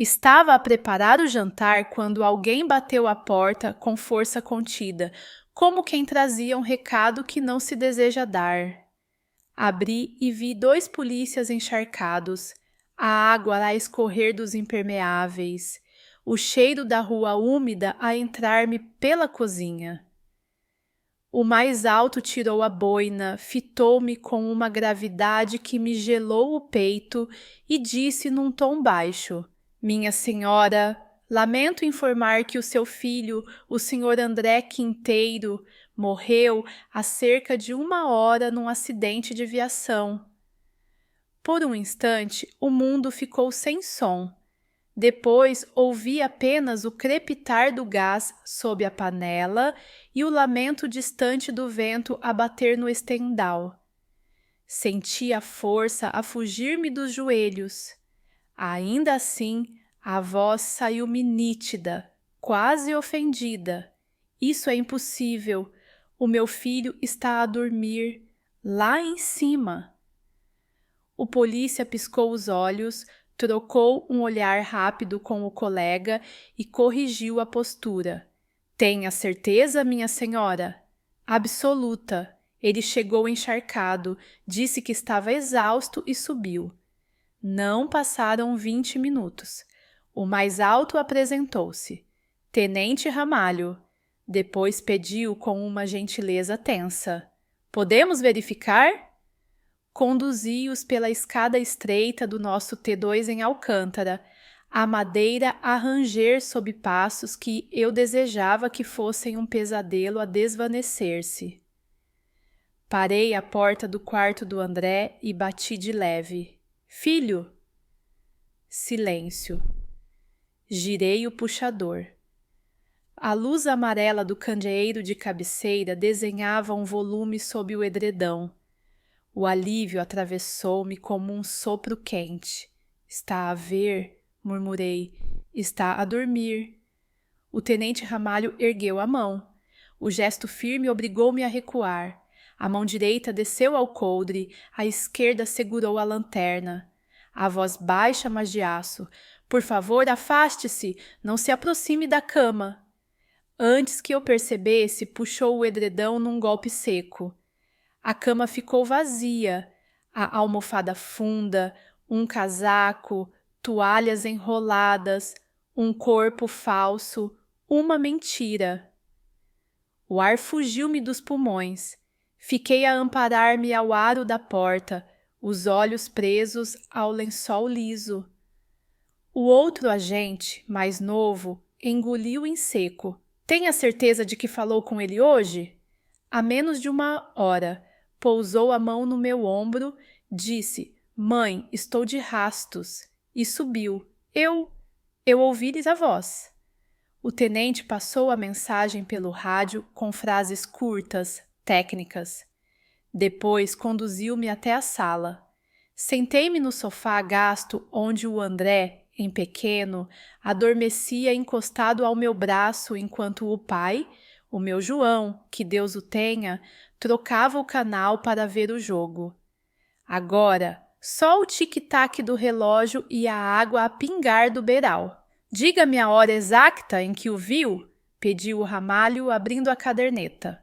Estava a preparar o jantar quando alguém bateu à porta com força contida, como quem trazia um recado que não se deseja dar. Abri e vi 2 polícias encharcados, a água a escorrer dos impermeáveis, o cheiro da rua úmida a entrar-me pela cozinha. O mais alto tirou a boina, fitou-me com uma gravidade que me gelou o peito e disse num tom baixo: Minha senhora, lamento informar que o seu filho, o senhor André Quinteiro, morreu há cerca de 1 hora num acidente de viação. Por um instante, o mundo ficou sem som. Depois ouvi apenas o crepitar do gás sob a panela e o lamento distante do vento a bater no estendal. Senti a força a fugir-me dos joelhos. Ainda assim, a voz saiu-me nítida, quase ofendida. Isso é impossível. O meu filho está a dormir, lá em cima. O polícia piscou os olhos, trocou um olhar rápido com o colega e corrigiu a postura. Tenha certeza, minha senhora? Absoluta. Ele chegou encharcado, disse que estava exausto e subiu. Não passaram 20 minutos. O mais alto apresentou-se. Tenente Ramalho. Depois pediu com uma gentileza tensa. Podemos verificar? Conduzi-os pela escada estreita do nosso T2 em Alcântara, a madeira a ranger sob passos que eu desejava que fossem um pesadelo a desvanecer-se. Parei à porta do quarto do André e bati de leve. Filho! Silêncio. Girei o puxador. A luz amarela do candeeiro de cabeceira desenhava um volume sob o edredão. O alívio atravessou-me como um sopro quente. Está a ver, murmurei. Está a dormir. O tenente Ramalho ergueu a mão. O gesto firme obrigou-me a recuar. A mão direita desceu ao coldre, a esquerda segurou a lanterna. A voz baixa, mas de aço. Por favor, afaste-se, não se aproxime da cama. Antes que eu percebesse, puxou o edredão num golpe seco. A cama ficou vazia, a almofada funda, um casaco, toalhas enroladas, um corpo falso, uma mentira. O ar fugiu-me dos pulmões. Fiquei a amparar-me ao aro da porta, os olhos presos ao lençol liso. O outro agente, mais novo, engoliu em seco. Tem a certeza de que falou com ele hoje? Há menos de 1 hora. Pousou a mão no meu ombro, disse, mãe, estou de rastos, e subiu. Eu ouvi-lhes a voz. O tenente passou a mensagem pelo rádio com frases curtas, técnicas. Depois conduziu-me até a sala. Sentei-me no sofá gasto onde o André, em pequeno, adormecia encostado ao meu braço enquanto o pai, o meu João, que Deus o tenha, trocava o canal para ver o jogo. Agora, só o tic-tac do relógio e a água a pingar do beiral. Diga-me a hora exata em que o viu, pediu o Ramalho abrindo a caderneta.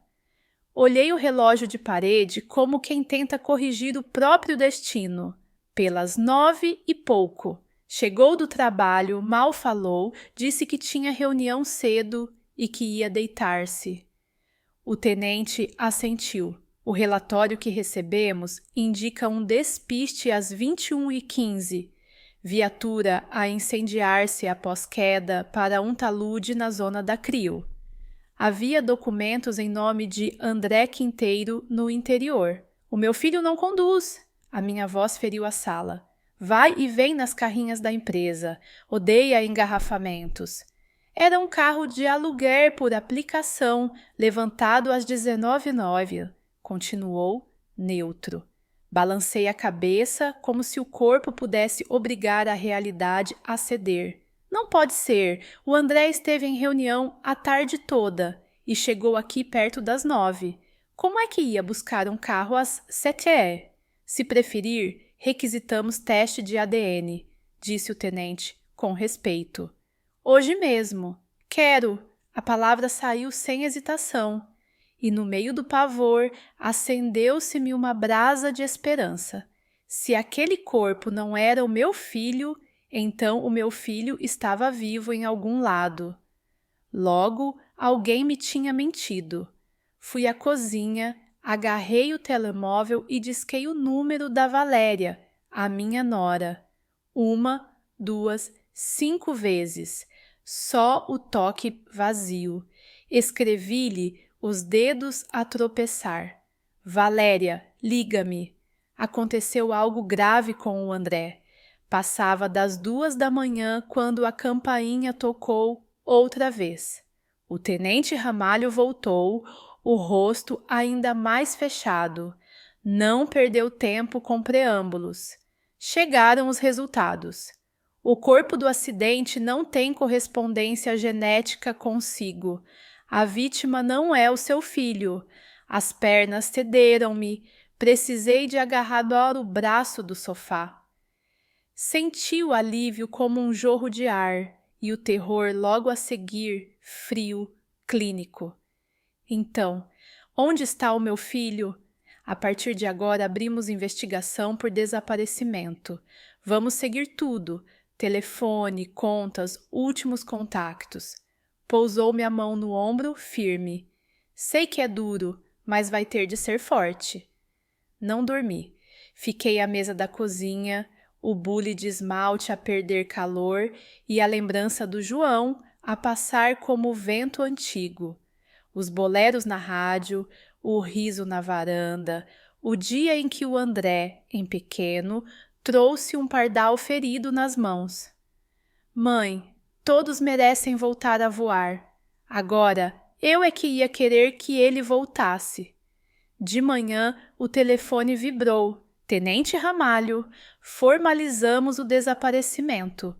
Olhei o relógio de parede como quem tenta corrigir o próprio destino. Pelas 9 e pouco. Chegou do trabalho, mal falou, disse que tinha reunião cedo e que ia deitar-se. O tenente assentiu. O relatório que recebemos indica um despiste às 21h15. Viatura a incendiar-se após queda para um talude na zona da CRIO. Havia documentos em nome de André Quinteiro no interior. O meu filho não conduz. A minha voz feriu a sala. Vai e vem nas carrinhas da empresa. Odeia engarrafamentos. Era um carro de aluguer por aplicação, levantado às 19h09. Continuou, neutro. Balancei a cabeça como se o corpo pudesse obrigar a realidade a ceder. Não pode ser. O André esteve em reunião a tarde toda e chegou aqui perto das 9. Como é que ia buscar um carro às 7h? Se preferir, requisitamos teste de ADN, disse o tenente, com respeito. Hoje mesmo. Quero. A palavra saiu sem hesitação. E no meio do pavor, acendeu-se-me uma brasa de esperança. Se aquele corpo não era o meu filho, então o meu filho estava vivo em algum lado. Logo, alguém me tinha mentido. Fui à cozinha, agarrei o telemóvel e disquei o número da Valéria, a minha nora. 1, 2, 5 vezes. Só o toque vazio. Escrevi-lhe os dedos a tropeçar. Valéria, liga-me. Aconteceu algo grave com o André. Passava das 2 da manhã quando a campainha tocou outra vez. O tenente Ramalho voltou, o rosto ainda mais fechado. Não perdeu tempo com preâmbulos. Chegaram os resultados. O corpo do acidente não tem correspondência genética consigo. A vítima não é o seu filho. As pernas cederam-me. Precisei de agarrar o braço do sofá. Senti o alívio como um jorro de ar e o terror logo a seguir, frio, clínico. Então, onde está o meu filho? A partir de agora abrimos investigação por desaparecimento. Vamos seguir tudo: telefone, contas, últimos contactos. Pousou-me a mão no ombro, firme. Sei que é duro, mas vai ter de ser forte. Não dormi. Fiquei à mesa da cozinha, o bule de esmalte a perder calor e a lembrança do João a passar como o vento antigo. Os boleros na rádio, o riso na varanda, o dia em que o André, em pequeno, trouxe um pardal ferido nas mãos. Mãe, todos merecem voltar a voar. Agora, eu é que ia querer que ele voltasse. De manhã, o telefone vibrou. Tenente Ramalho, formalizamos o desaparecimento.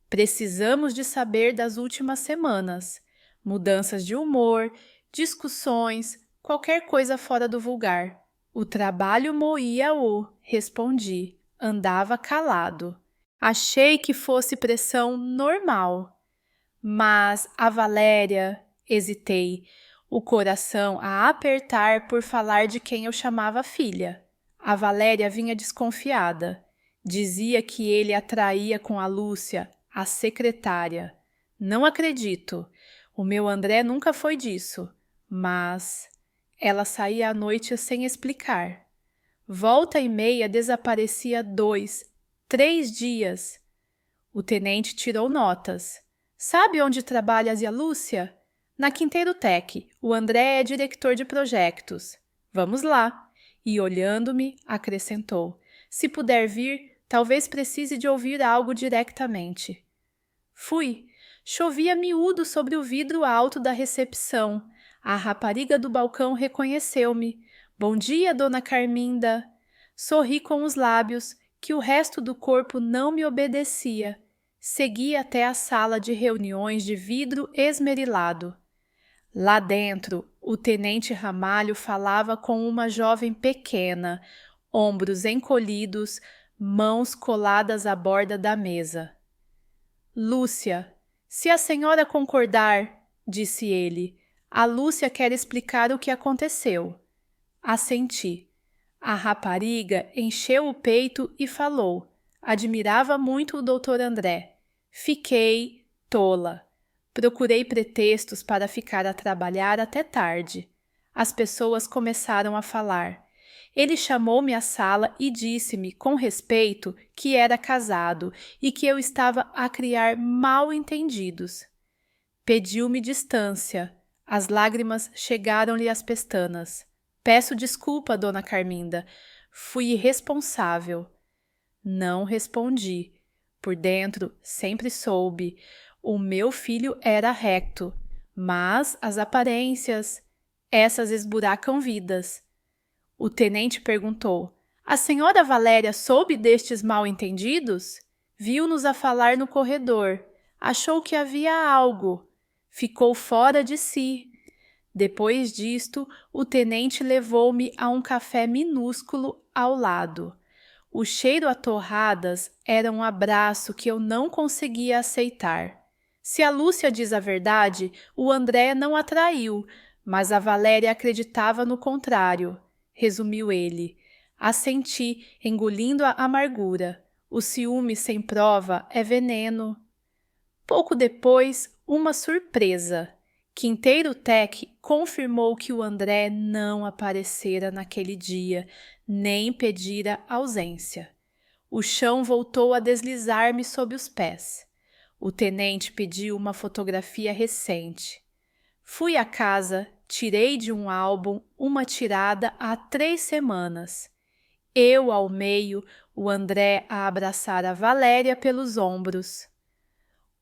Precisamos de saber das últimas semanas. Mudanças de humor, discussões, qualquer coisa fora do vulgar. O trabalho moía-o, respondi. Andava calado. Achei que fosse pressão normal. Mas a Valéria, hesitei, o coração a apertar por falar de quem eu chamava filha. A Valéria vinha desconfiada. Dizia que ele a traía com a Lúcia, a secretária. Não acredito. O meu André nunca foi disso. Mas ela saía à noite sem explicar. Volta e meia desaparecia 2, 3 dias. O tenente tirou notas. Sabe onde trabalha a Lúcia? Na Quinteiro Tech. O André é diretor de projetos. Vamos lá. E olhando-me, acrescentou. Se puder vir, talvez precise de ouvir algo diretamente. Fui. Chovia miúdo sobre o vidro alto da recepção. A rapariga do balcão reconheceu-me. Bom dia, dona Carminda. Sorri com os lábios, que o resto do corpo não me obedecia. Segui até a sala de reuniões de vidro esmerilado. Lá dentro, o tenente Ramalho falava com uma jovem pequena, ombros encolhidos, mãos coladas à borda da mesa. Lúcia, se a senhora concordar, disse ele, a Lúcia quer explicar o que aconteceu. Assenti. A rapariga encheu o peito e falou. Admirava muito o doutor André. Fiquei tola. Procurei pretextos para ficar a trabalhar até tarde. As pessoas começaram a falar. Ele chamou-me à sala e disse-me, com respeito, que era casado e que eu estava a criar mal-entendidos. Pediu-me distância. As lágrimas chegaram-lhe às pestanas. Peço desculpa, dona Carminda. Fui irresponsável. Não respondi. Por dentro, sempre soube. O meu filho era recto, mas as aparências, essas esburacam vidas. O tenente perguntou, a senhora Valéria soube destes mal-entendidos? Viu-nos a falar no corredor. Achou que havia algo. Ficou fora de si. Depois disto, o tenente levou-me a um café minúsculo ao lado. O cheiro a torradas era um abraço que eu não conseguia aceitar. Se a Lúcia diz a verdade, o André não a traiu, mas a Valéria acreditava no contrário, resumiu ele. Assenti, engolindo a amargura. O ciúme sem prova é veneno. Pouco depois, uma surpresa. Quinteiro Tech confirmou que o André não aparecera naquele dia, nem pedira ausência. O chão voltou a deslizar-me sob os pés. O tenente pediu uma fotografia recente. Fui à casa, tirei de um álbum uma tirada há 3 semanas. Eu ao meio, o André a abraçar a Valéria pelos ombros.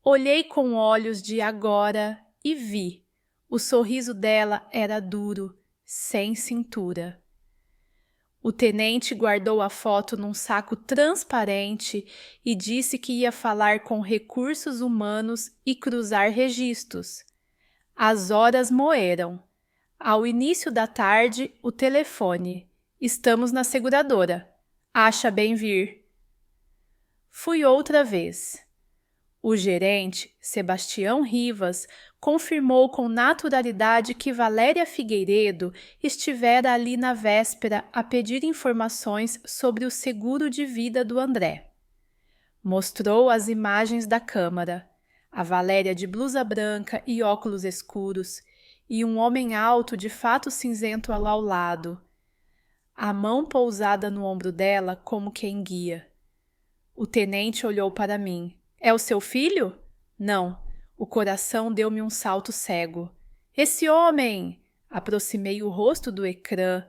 Olhei com olhos de agora e vi. O sorriso dela era duro, sem cintura. O tenente guardou a foto num saco transparente e disse que ia falar com recursos humanos e cruzar registros. As horas moeram. Ao início da tarde, o telefone. Estamos na seguradora. Acha bem vir. Fui outra vez. O gerente, Sebastião Rivas, confirmou com naturalidade que Valéria Figueiredo estivera ali na véspera a pedir informações sobre o seguro de vida do André. Mostrou as imagens da câmara, a Valéria de blusa branca e óculos escuros, e um homem alto de fato cinzento ao lado, a mão pousada no ombro dela como quem guia. O tenente olhou para mim. É o seu filho? Não. O coração deu-me um salto cego. Esse homem! Aproximei o rosto do ecrã,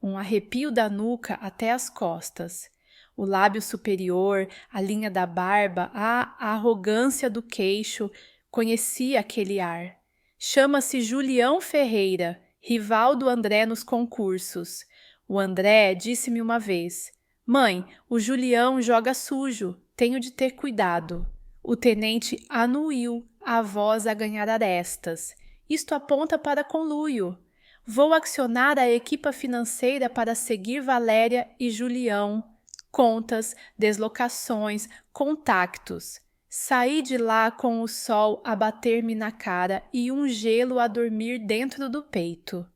um arrepio da nuca até as costas. O lábio superior, a linha da barba, a arrogância do queixo, conhecia aquele ar. Chama-se Julião Ferreira, rival do André nos concursos. O André disse-me uma vez: Mãe, o Julião joga sujo, tenho de ter cuidado. O tenente anuiu, a voz a ganhar arestas. Isto aponta para conluio. Vou accionar a equipa financeira para seguir Valéria e Julião. Contas, deslocações, contactos. Saí de lá com o sol a bater-me na cara e um gelo a dormir dentro do peito.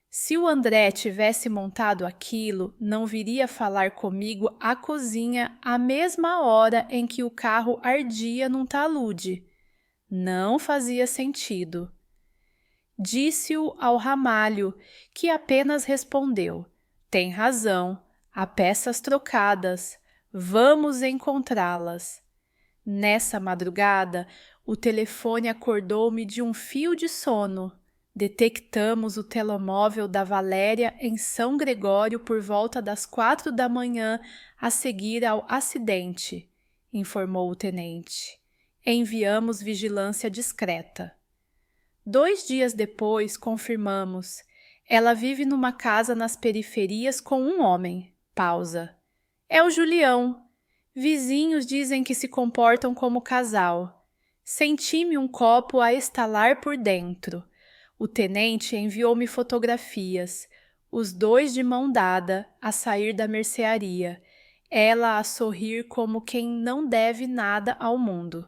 Se o André tivesse montado aquilo, não viria falar comigo à cozinha à mesma hora em que o carro ardia num talude. Não fazia sentido. Disse-o ao Ramalho, que apenas respondeu: Tem razão, há peças trocadas, vamos encontrá-las. Nessa madrugada, o telefone acordou-me de um fio de sono. Detectamos o telemóvel da Valéria em São Gregório por volta das 4 da manhã a seguir ao acidente, informou o tenente. Enviamos vigilância discreta. 2 dias depois, confirmamos. Ela vive numa casa nas periferias com um homem. Pausa. É o Julião. Vizinhos dizem que se comportam como casal. Senti-me um copo a estalar por dentro. O tenente enviou-me fotografias, os dois de mão dada a sair da mercearia, ela a sorrir como quem não deve nada ao mundo.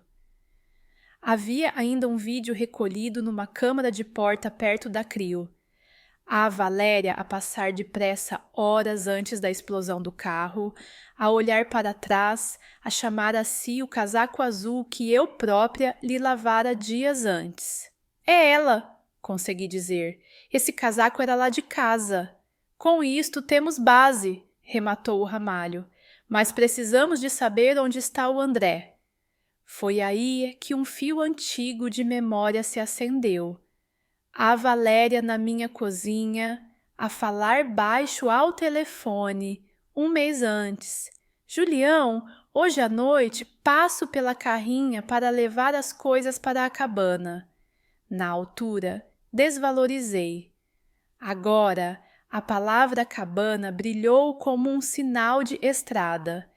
Havia ainda um vídeo recolhido numa câmara de porta perto da CRIO. A Valéria a passar depressa horas antes da explosão do carro, a olhar para trás, a chamar a si o casaco azul que eu própria lhe lavara dias antes. É ela! Consegui dizer. Esse casaco era lá de casa. Com isto temos base, rematou o Ramalho. Mas precisamos de saber onde está o André. Foi aí que um fio antigo de memória se acendeu. A Valéria na minha cozinha, a falar baixo ao telefone, 1 mês antes. Julião, hoje à noite passo pela carrinha para levar as coisas para a cabana. Na altura, desvalorizei. Agora, a palavra cabana brilhou como um sinal de estrada.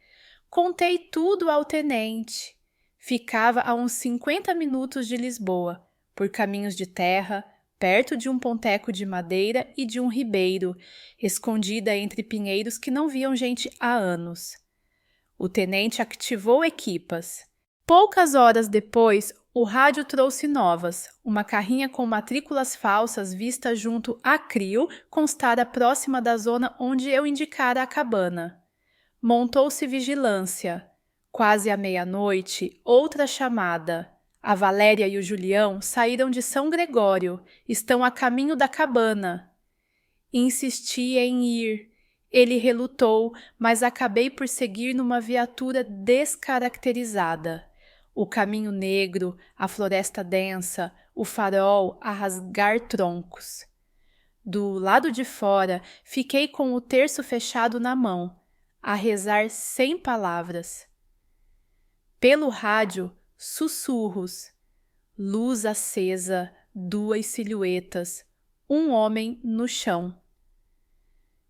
Contei tudo ao tenente. Ficava a uns 50 minutos de Lisboa, por caminhos de terra, perto de um ponteco de madeira e de um ribeiro, escondida entre pinheiros que não viam gente há anos. O tenente ativou equipas. Poucas horas depois, o rádio trouxe novas. Uma carrinha com matrículas falsas vista junto a Crio constara próxima da zona onde eu indicara a cabana. Montou-se vigilância. Quase à meia-noite, outra chamada. A Valéria e o Julião saíram de São Gregório. Estão a caminho da cabana. Insisti em ir. Ele relutou, mas acabei por seguir numa viatura descaracterizada. O caminho negro, a floresta densa, o farol a rasgar troncos. Do lado de fora, fiquei com o terço fechado na mão, a rezar sem palavras. Pelo rádio, sussurros, luz acesa, duas silhuetas, um homem no chão.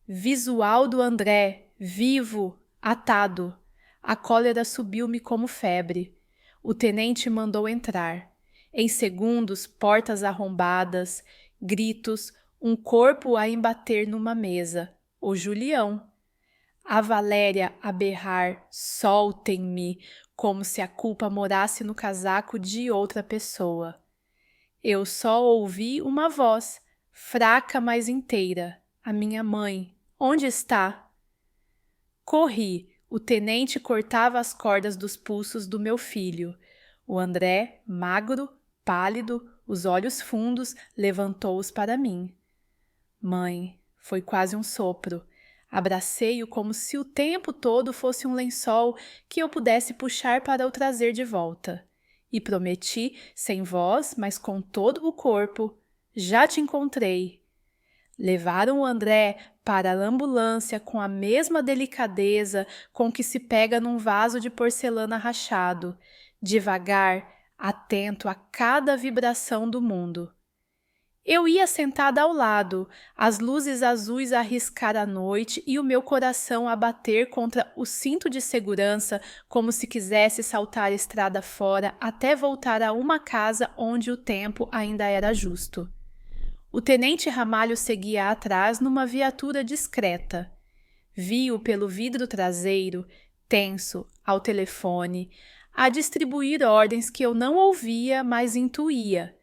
Visual do André, vivo, atado. A cólera subiu-me como febre. O tenente mandou entrar. Em segundos, portas arrombadas, gritos, um corpo a embater numa mesa. O Julião. A Valéria a berrar, soltem-me, como se a culpa morasse no casaco de outra pessoa. Eu só ouvi uma voz, fraca mas inteira. A minha mãe. Onde está? Corri. O tenente cortava as cordas dos pulsos do meu filho. O André, magro, pálido, os olhos fundos, levantou-os para mim. Mãe, foi quase um sopro. Abracei-o como se o tempo todo fosse um lençol que eu pudesse puxar para o trazer de volta. E prometi, sem voz, mas com todo o corpo, já te encontrei. Levaram o André para a ambulância com a mesma delicadeza com que se pega num vaso de porcelana rachado, devagar, atento a cada vibração do mundo. Eu ia sentada ao lado, as luzes azuis a riscar a noite e o meu coração a bater contra o cinto de segurança como se quisesse saltar a estrada fora até voltar a uma casa onde o tempo ainda era justo. O tenente Ramalho seguia atrás numa viatura discreta. Vi-o pelo vidro traseiro, tenso, ao telefone, a distribuir ordens que eu não ouvia, mas intuía.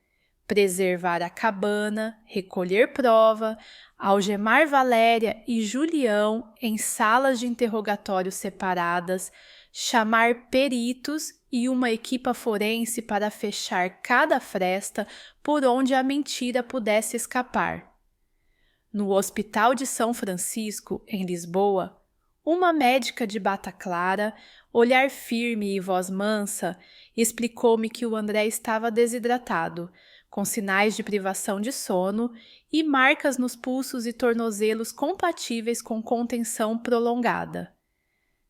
Preservar a cabana, recolher prova, algemar Valéria e Julião em salas de interrogatório separadas, chamar peritos e uma equipa forense para fechar cada fresta por onde a mentira pudesse escapar. No Hospital de São Francisco, em Lisboa, uma médica de bata clara, olhar firme e voz mansa, explicou-me que o André estava desidratado, com sinais de privação de sono e marcas nos pulsos e tornozelos compatíveis com contenção prolongada.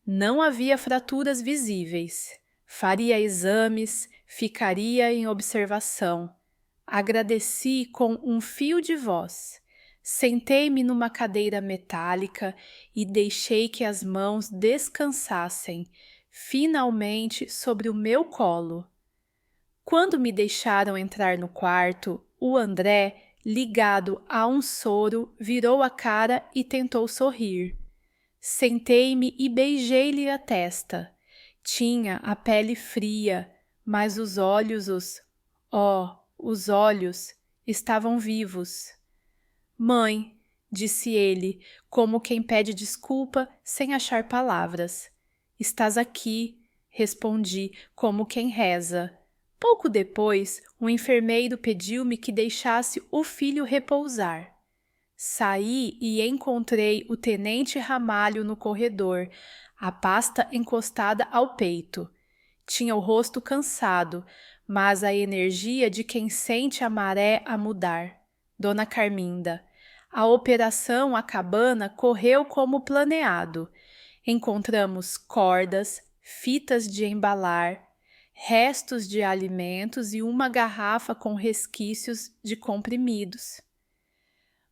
Não havia fraturas visíveis. Faria exames, ficaria em observação. Agradeci com um fio de voz. Sentei-me numa cadeira metálica e deixei que as mãos descansassem, finalmente sobre o meu colo. Quando me deixaram entrar no quarto, o André, ligado a um soro, virou a cara e tentou sorrir. Sentei-me e beijei-lhe a testa. Tinha a pele fria, mas os olhos, os olhos, estavam vivos. Mãe, disse ele, como quem pede desculpa sem achar palavras. Estás aqui, respondi, como quem reza. Pouco depois, um enfermeiro pediu-me que deixasse o filho repousar. Saí e encontrei o tenente Ramalho no corredor, a pasta encostada ao peito. Tinha o rosto cansado, mas a energia de quem sente a maré a mudar. Dona Carminda. A operação à cabana correu como planeado. Encontramos cordas, fitas de embalar, restos de alimentos e uma garrafa com resquícios de comprimidos.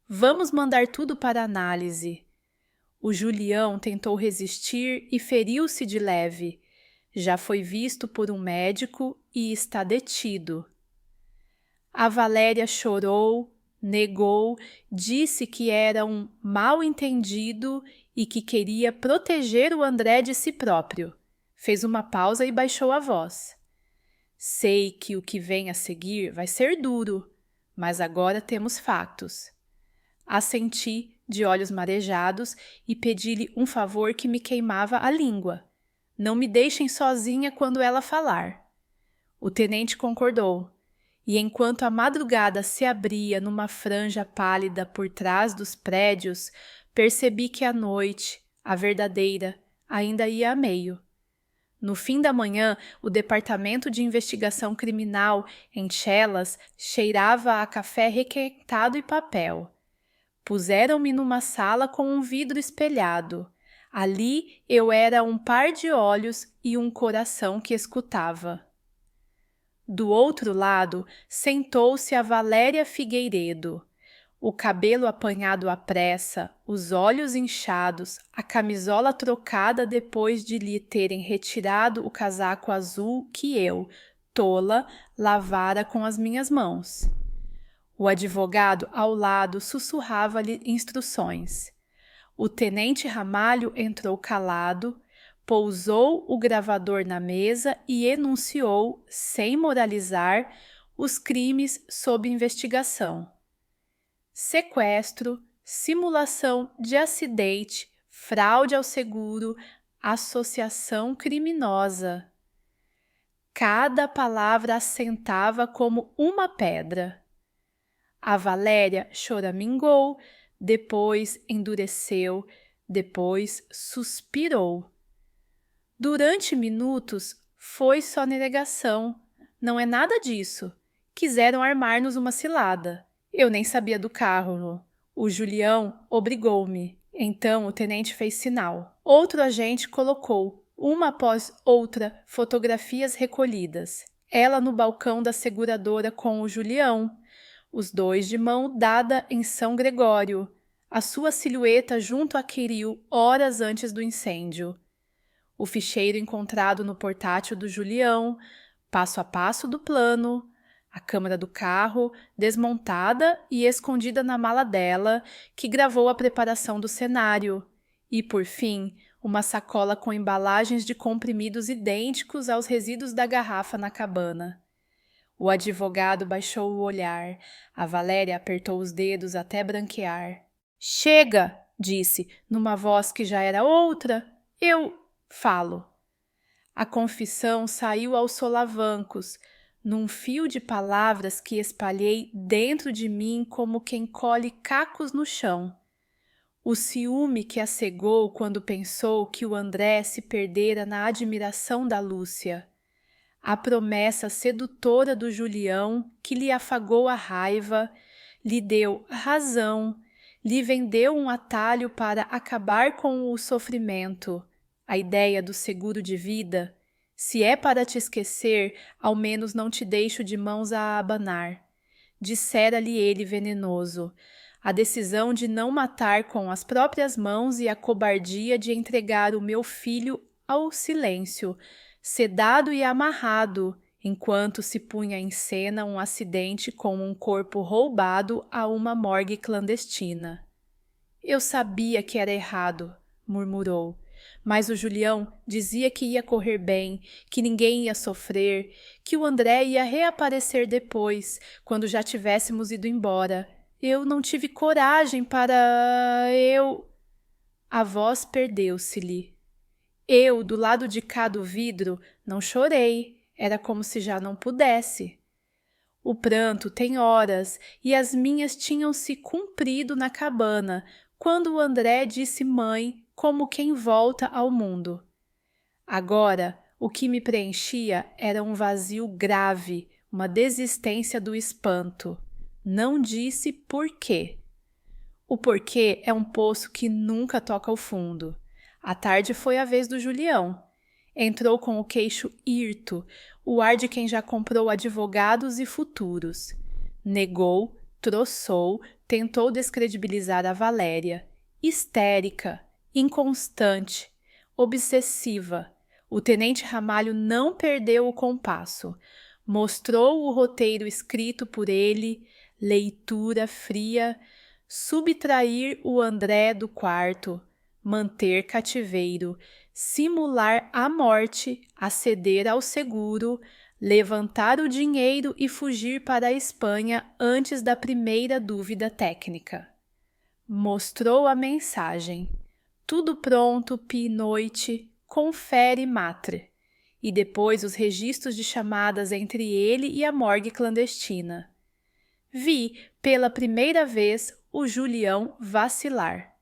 Vamos mandar tudo para análise. O Julião tentou resistir e feriu-se de leve. Já foi visto por um médico e está detido. A Valéria chorou, negou, disse que era um mal-entendido e que queria proteger o André de si próprio. Fez uma pausa e baixou a voz. Sei que o que vem a seguir vai ser duro, mas agora temos fatos. Assenti, de olhos marejados, e pedi-lhe um favor que me queimava a língua. Não me deixem sozinha quando ela falar. O tenente concordou, e enquanto a madrugada se abria numa franja pálida por trás dos prédios, percebi que a noite, a verdadeira, ainda ia a meio. No fim da manhã, o Departamento de Investigação Criminal, em Chelas, cheirava a café requentado e papel. Puseram-me numa sala com um vidro espelhado. Ali eu era um par de olhos e um coração que escutava. Do outro lado, sentou-se a Valéria Figueiredo. O cabelo apanhado à pressa, os olhos inchados, a camisola trocada depois de lhe terem retirado o casaco azul que eu, tola, lavara com as minhas mãos. O advogado ao lado sussurrava-lhe instruções. O tenente Ramalho entrou calado, pousou o gravador na mesa e enunciou, sem moralizar, os crimes sob investigação. Sequestro, simulação de acidente, fraude ao seguro, associação criminosa. Cada palavra assentava como uma pedra. A Valéria choramingou, depois endureceu, depois suspirou. Durante minutos foi sonegação. Não é nada disso. Quiseram armar-nos uma cilada. Eu nem sabia do carro. O Julião obrigou-me. Então o tenente fez sinal. Outro agente colocou, uma após outra, fotografias recolhidas. Ela no balcão da seguradora com o Julião. Os dois de mão dada em São Gregório. A sua silhueta junto a Quiril horas antes do incêndio. O ficheiro encontrado no portátil do Julião, passo a passo do plano, a câmera do carro, desmontada e escondida na mala dela, que gravou a preparação do cenário, e, por fim, uma sacola com embalagens de comprimidos idênticos aos resíduos da garrafa na cabana. O advogado baixou o olhar, a Valéria apertou os dedos até branquear. Chega, disse, numa voz que já era outra. Eu falo. A confissão saiu aos solavancos, num fio de palavras que espalhei dentro de mim como quem colhe cacos no chão. O ciúme que a cegou quando pensou que o André se perdera na admiração da Lúcia. A promessa sedutora do Julião que lhe afagou a raiva, lhe deu razão, lhe vendeu um atalho para acabar com o sofrimento. A ideia do seguro de vida. Se é para te esquecer, ao menos não te deixo de mãos a abanar. Dissera-lhe ele venenoso. A decisão de não matar com as próprias mãos e a cobardia de entregar o meu filho ao silêncio, sedado e amarrado, enquanto se punha em cena um acidente com um corpo roubado a uma morgue clandestina. Eu sabia que era errado, murmurou. Mas o Julião dizia que ia correr bem, que ninguém ia sofrer, que o André ia reaparecer depois, quando já tivéssemos ido embora. Eu não tive coragem para... A voz perdeu-se-lhe. Eu, do lado de cá do vidro, não chorei. Era como se já não pudesse. O pranto tem horas, e as minhas tinham se cumprido na cabana, quando o André disse mãe, como quem volta ao mundo. Agora, o que me preenchia era um vazio grave, uma desistência do espanto. Não disse por quê. O porquê é um poço que nunca toca ao fundo. À tarde foi a vez do Julião. Entrou com o queixo hirto, o ar de quem já comprou advogados e futuros. Negou, troçou, tentou descredibilizar a Valéria. Histérica, inconstante, obsessiva. O tenente Ramalho não perdeu o compasso. Mostrou o roteiro escrito por ele, leitura fria, subtrair o André do quarto, manter cativeiro, simular a morte, aceder ao seguro, levantar o dinheiro e fugir para a Espanha antes da primeira dúvida técnica. Mostrou a mensagem. Tudo pronto, noite, confere matre. E depois os registros de chamadas entre ele e a morgue clandestina. Vi, pela primeira vez, o Julião vacilar.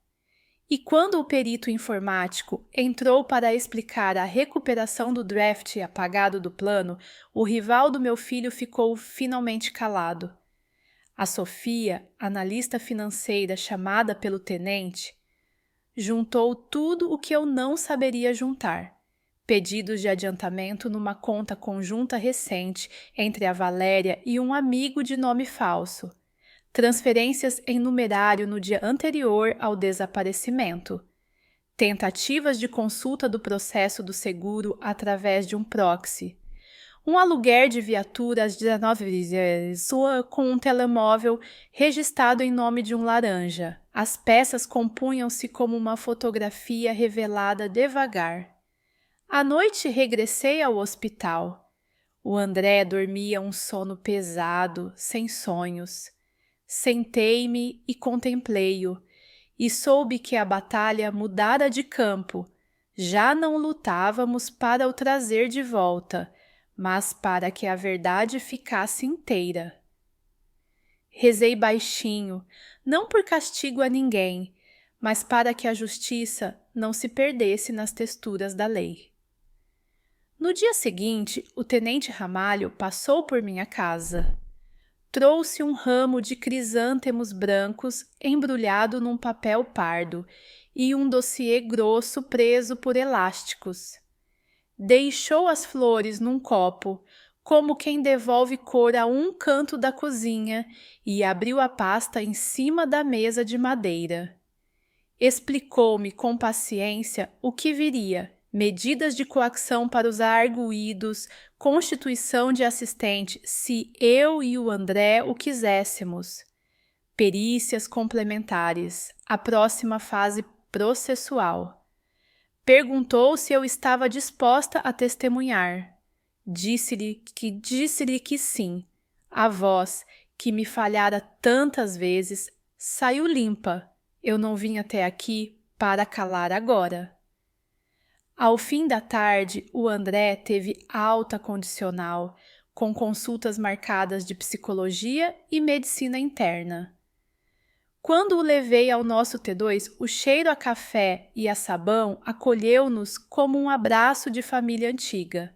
E quando o perito informático entrou para explicar a recuperação do draft apagado do plano, o rival do meu filho ficou finalmente calado. A Sofia, analista financeira chamada pelo tenente, juntou tudo o que eu não saberia juntar. Pedidos de adiantamento numa conta conjunta recente entre a Valéria e um amigo de nome falso. Transferências em numerário no dia anterior ao desaparecimento. Tentativas de consulta do processo do seguro através de um proxy. Um aluguer de viatura às 19h com um telemóvel registrado em nome de um laranja. As peças compunham-se como uma fotografia revelada devagar. À noite regressei ao hospital. O André dormia um sono pesado, sem sonhos. Sentei-me e contemplei-o, e soube que a batalha mudara de campo. Já não lutávamos para o trazer de volta, mas para que a verdade ficasse inteira. Rezei baixinho, não por castigo a ninguém, mas para que a justiça não se perdesse nas texturas da lei. No dia seguinte, o tenente Ramalho passou por minha casa. Trouxe um ramo de crisântemos brancos embrulhado num papel pardo e um dossiê grosso preso por elásticos. Deixou as flores num copo, como quem devolve cor a um canto da cozinha, e abriu a pasta em cima da mesa de madeira. Explicou-me com paciência o que viria: medidas de coação para os arguídos, constituição de assistente se eu e o André o quiséssemos, perícias complementares, a próxima fase processual. Perguntou se eu estava disposta a testemunhar. Disse-lhe que sim. A voz, que me falhara tantas vezes, saiu limpa. Eu não vim até aqui para calar agora. Ao fim da tarde, o André teve alta condicional, com consultas marcadas de psicologia e medicina interna. Quando o levei ao nosso T2, o cheiro a café e a sabão acolheu-nos como um abraço de família antiga.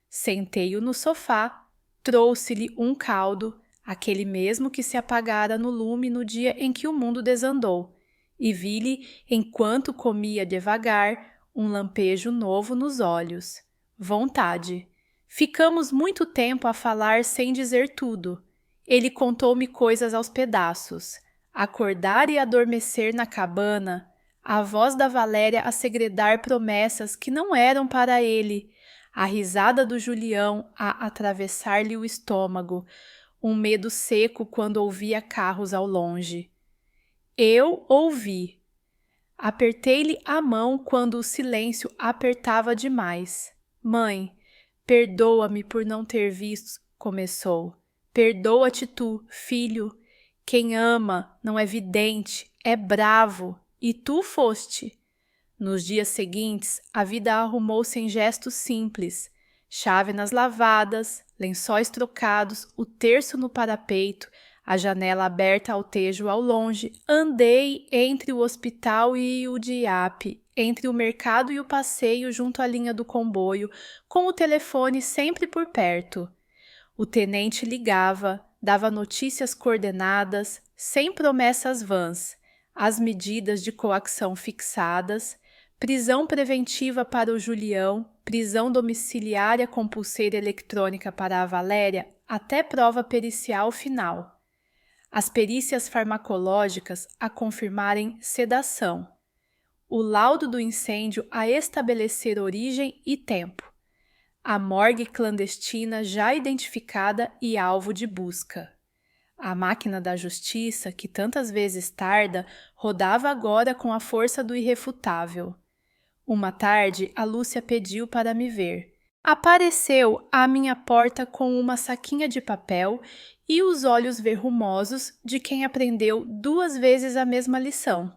Sentei-o no sofá, trouxe-lhe um caldo, aquele mesmo que se apagara no lume no dia em que o mundo desandou, e vi-lhe, enquanto comia devagar, um lampejo novo nos olhos. Vontade. Ficamos muito tempo a falar sem dizer tudo. Ele contou-me coisas aos pedaços. Acordar e adormecer na cabana, a voz da Valéria a segredar promessas que não eram para ele, a risada do Julião a atravessar-lhe o estômago, um medo seco quando ouvia carros ao longe. Eu ouvi. Apertei-lhe a mão quando o silêncio apertava demais. Mãe, perdoa-me por não ter visto, começou. Perdoa-te tu, filho. Quem ama não é vidente, é bravo, e tu foste. Nos dias seguintes, a vida arrumou-se em gestos simples. Chávenas lavadas, lençóis trocados, o terço no parapeito, a janela aberta ao tejo ao longe. Andei entre o hospital e o DIAP, entre o mercado e o passeio junto à linha do comboio, com o telefone sempre por perto. O tenente ligava, dava notícias coordenadas, sem promessas vãs, as medidas de coação fixadas, prisão preventiva para o Julião, prisão domiciliária com pulseira eletrônica para a Valéria, até prova pericial final. As perícias farmacológicas a confirmarem sedação. O laudo do incêndio a estabelecer origem e tempo. A morgue clandestina já identificada e alvo de busca. A máquina da justiça, que tantas vezes tarda, rodava agora com a força do irrefutável. Uma tarde, a Lúcia pediu para me ver. Apareceu à minha porta com uma saquinha de papel e os olhos verrumosos de quem aprendeu 2 vezes a mesma lição.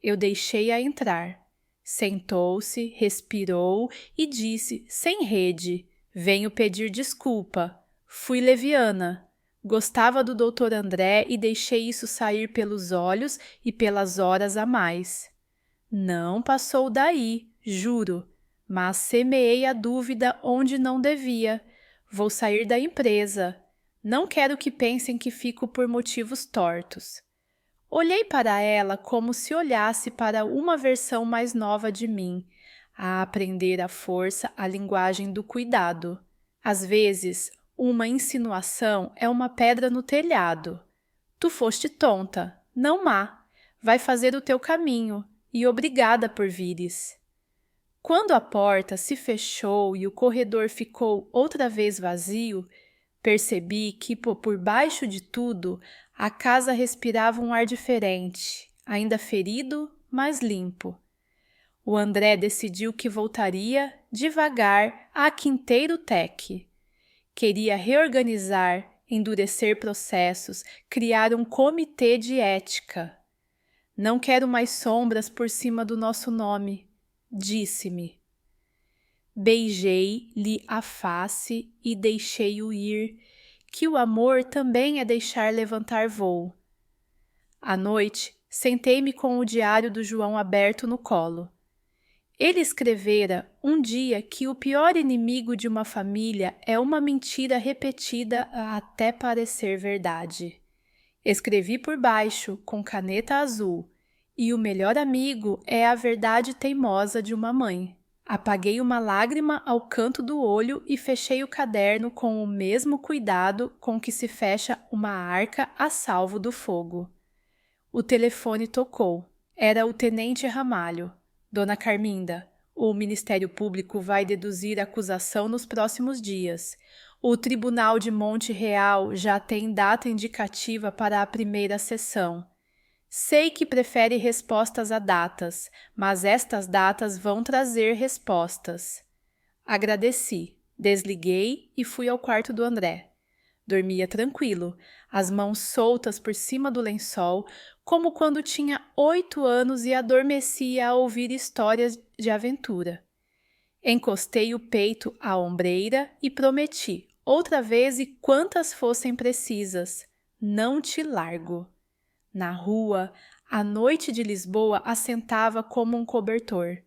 Eu deixei-a entrar. Sentou-se, respirou e disse, sem rede: venho pedir desculpa. Fui leviana. Gostava do Dr. André e deixei isso sair pelos olhos e pelas horas a mais. Não passou daí, juro, mas semeei a dúvida onde não devia. Vou sair da empresa. Não quero que pensem que fico por motivos tortos. Olhei para ela como se olhasse para uma versão mais nova de mim, a aprender à força a linguagem do cuidado. Às vezes, uma insinuação é uma pedra no telhado. Tu foste tonta, não má. Vai fazer o teu caminho, e obrigada por vires. Quando a porta se fechou e o corredor ficou outra vez vazio, percebi que, por baixo de tudo, a casa respirava um ar diferente, ainda ferido, mas limpo. O André decidiu que voltaria, devagar, à Quinteiro Tech. Queria reorganizar, endurecer processos, criar um comitê de ética. Não quero mais sombras por cima do nosso nome, disse-me. Beijei-lhe a face e deixei-o ir, que o amor também é deixar levantar voo. À noite, sentei-me com o diário do João aberto no colo. Ele escrevera um dia que o pior inimigo de uma família é uma mentira repetida até parecer verdade. Escrevi por baixo, com caneta azul, e o melhor amigo é a verdade teimosa de uma mãe. Apaguei uma lágrima ao canto do olho e fechei o caderno com o mesmo cuidado com que se fecha uma arca a salvo do fogo. O telefone tocou. Era o tenente Ramalho. Dona Carminda, o Ministério Público vai deduzir acusação nos próximos dias. O Tribunal de Monte Real já tem data indicativa para a primeira sessão. Sei que prefere respostas a datas, mas estas datas vão trazer respostas. Agradeci, desliguei e fui ao quarto do André. Dormia tranquilo, as mãos soltas por cima do lençol, como quando tinha 8 anos e adormecia a ouvir histórias de aventura. Encostei o peito à ombreira e prometi, outra vez e quantas fossem precisas, não te largo. Na rua, a noite de Lisboa assentava como um cobertor.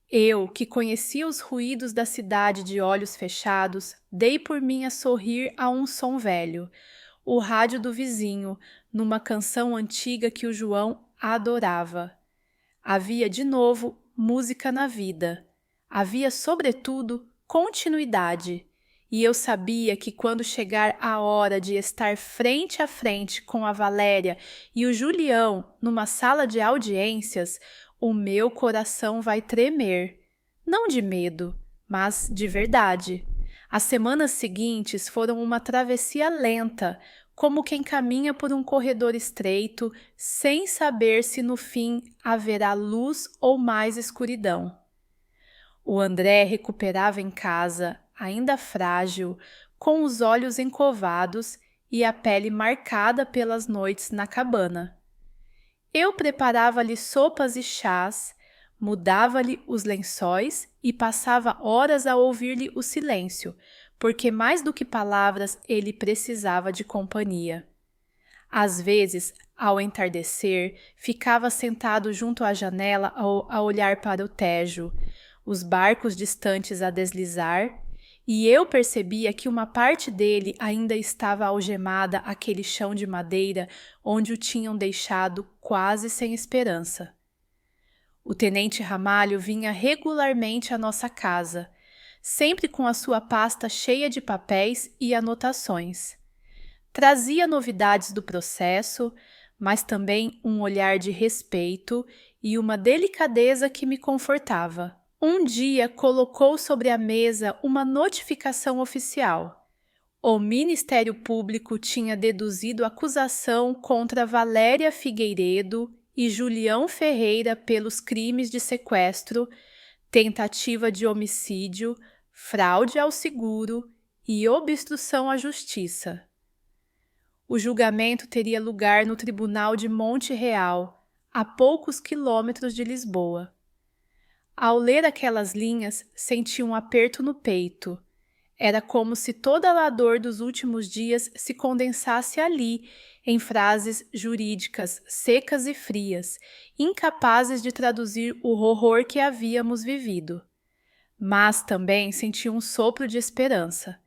Eu, que conhecia os ruídos da cidade de olhos fechados, dei por mim a sorrir a um som velho, o rádio do vizinho, numa canção antiga que o João adorava. Havia de novo música na vida. Havia, sobretudo, continuidade. E eu sabia que quando chegar a hora de estar frente a frente com a Valéria e o Julião numa sala de audiências, o meu coração vai tremer. Não de medo, mas de verdade. As semanas seguintes foram uma travessia lenta, como quem caminha por um corredor estreito, sem saber se no fim haverá luz ou mais escuridão. O André recuperava em casa, ainda frágil, com os olhos encovados e a pele marcada pelas noites na cabana. Eu preparava-lhe sopas e chás, mudava-lhe os lençóis e passava horas a ouvir-lhe o silêncio, porque mais do que palavras ele precisava de companhia. Às vezes, ao entardecer, ficava sentado junto à janela a olhar para o Tejo, os barcos distantes a deslizar, e eu percebia que uma parte dele ainda estava algemada àquele chão de madeira onde o tinham deixado quase sem esperança. O tenente Ramalho vinha regularmente à nossa casa, sempre com a sua pasta cheia de papéis e anotações. Trazia novidades do processo, mas também um olhar de respeito e uma delicadeza que me confortava. Um dia colocou sobre a mesa uma notificação oficial. O Ministério Público tinha deduzido acusação contra Valéria Figueiredo e Julião Ferreira pelos crimes de sequestro, tentativa de homicídio, fraude ao seguro e obstrução à justiça. O julgamento teria lugar no Tribunal de Monte Real, a poucos quilômetros de Lisboa. Ao ler aquelas linhas, senti um aperto no peito. Era como se toda a dor dos últimos dias se condensasse ali, em frases jurídicas secas e frias, incapazes de traduzir o horror que havíamos vivido. Mas também senti um sopro de esperança.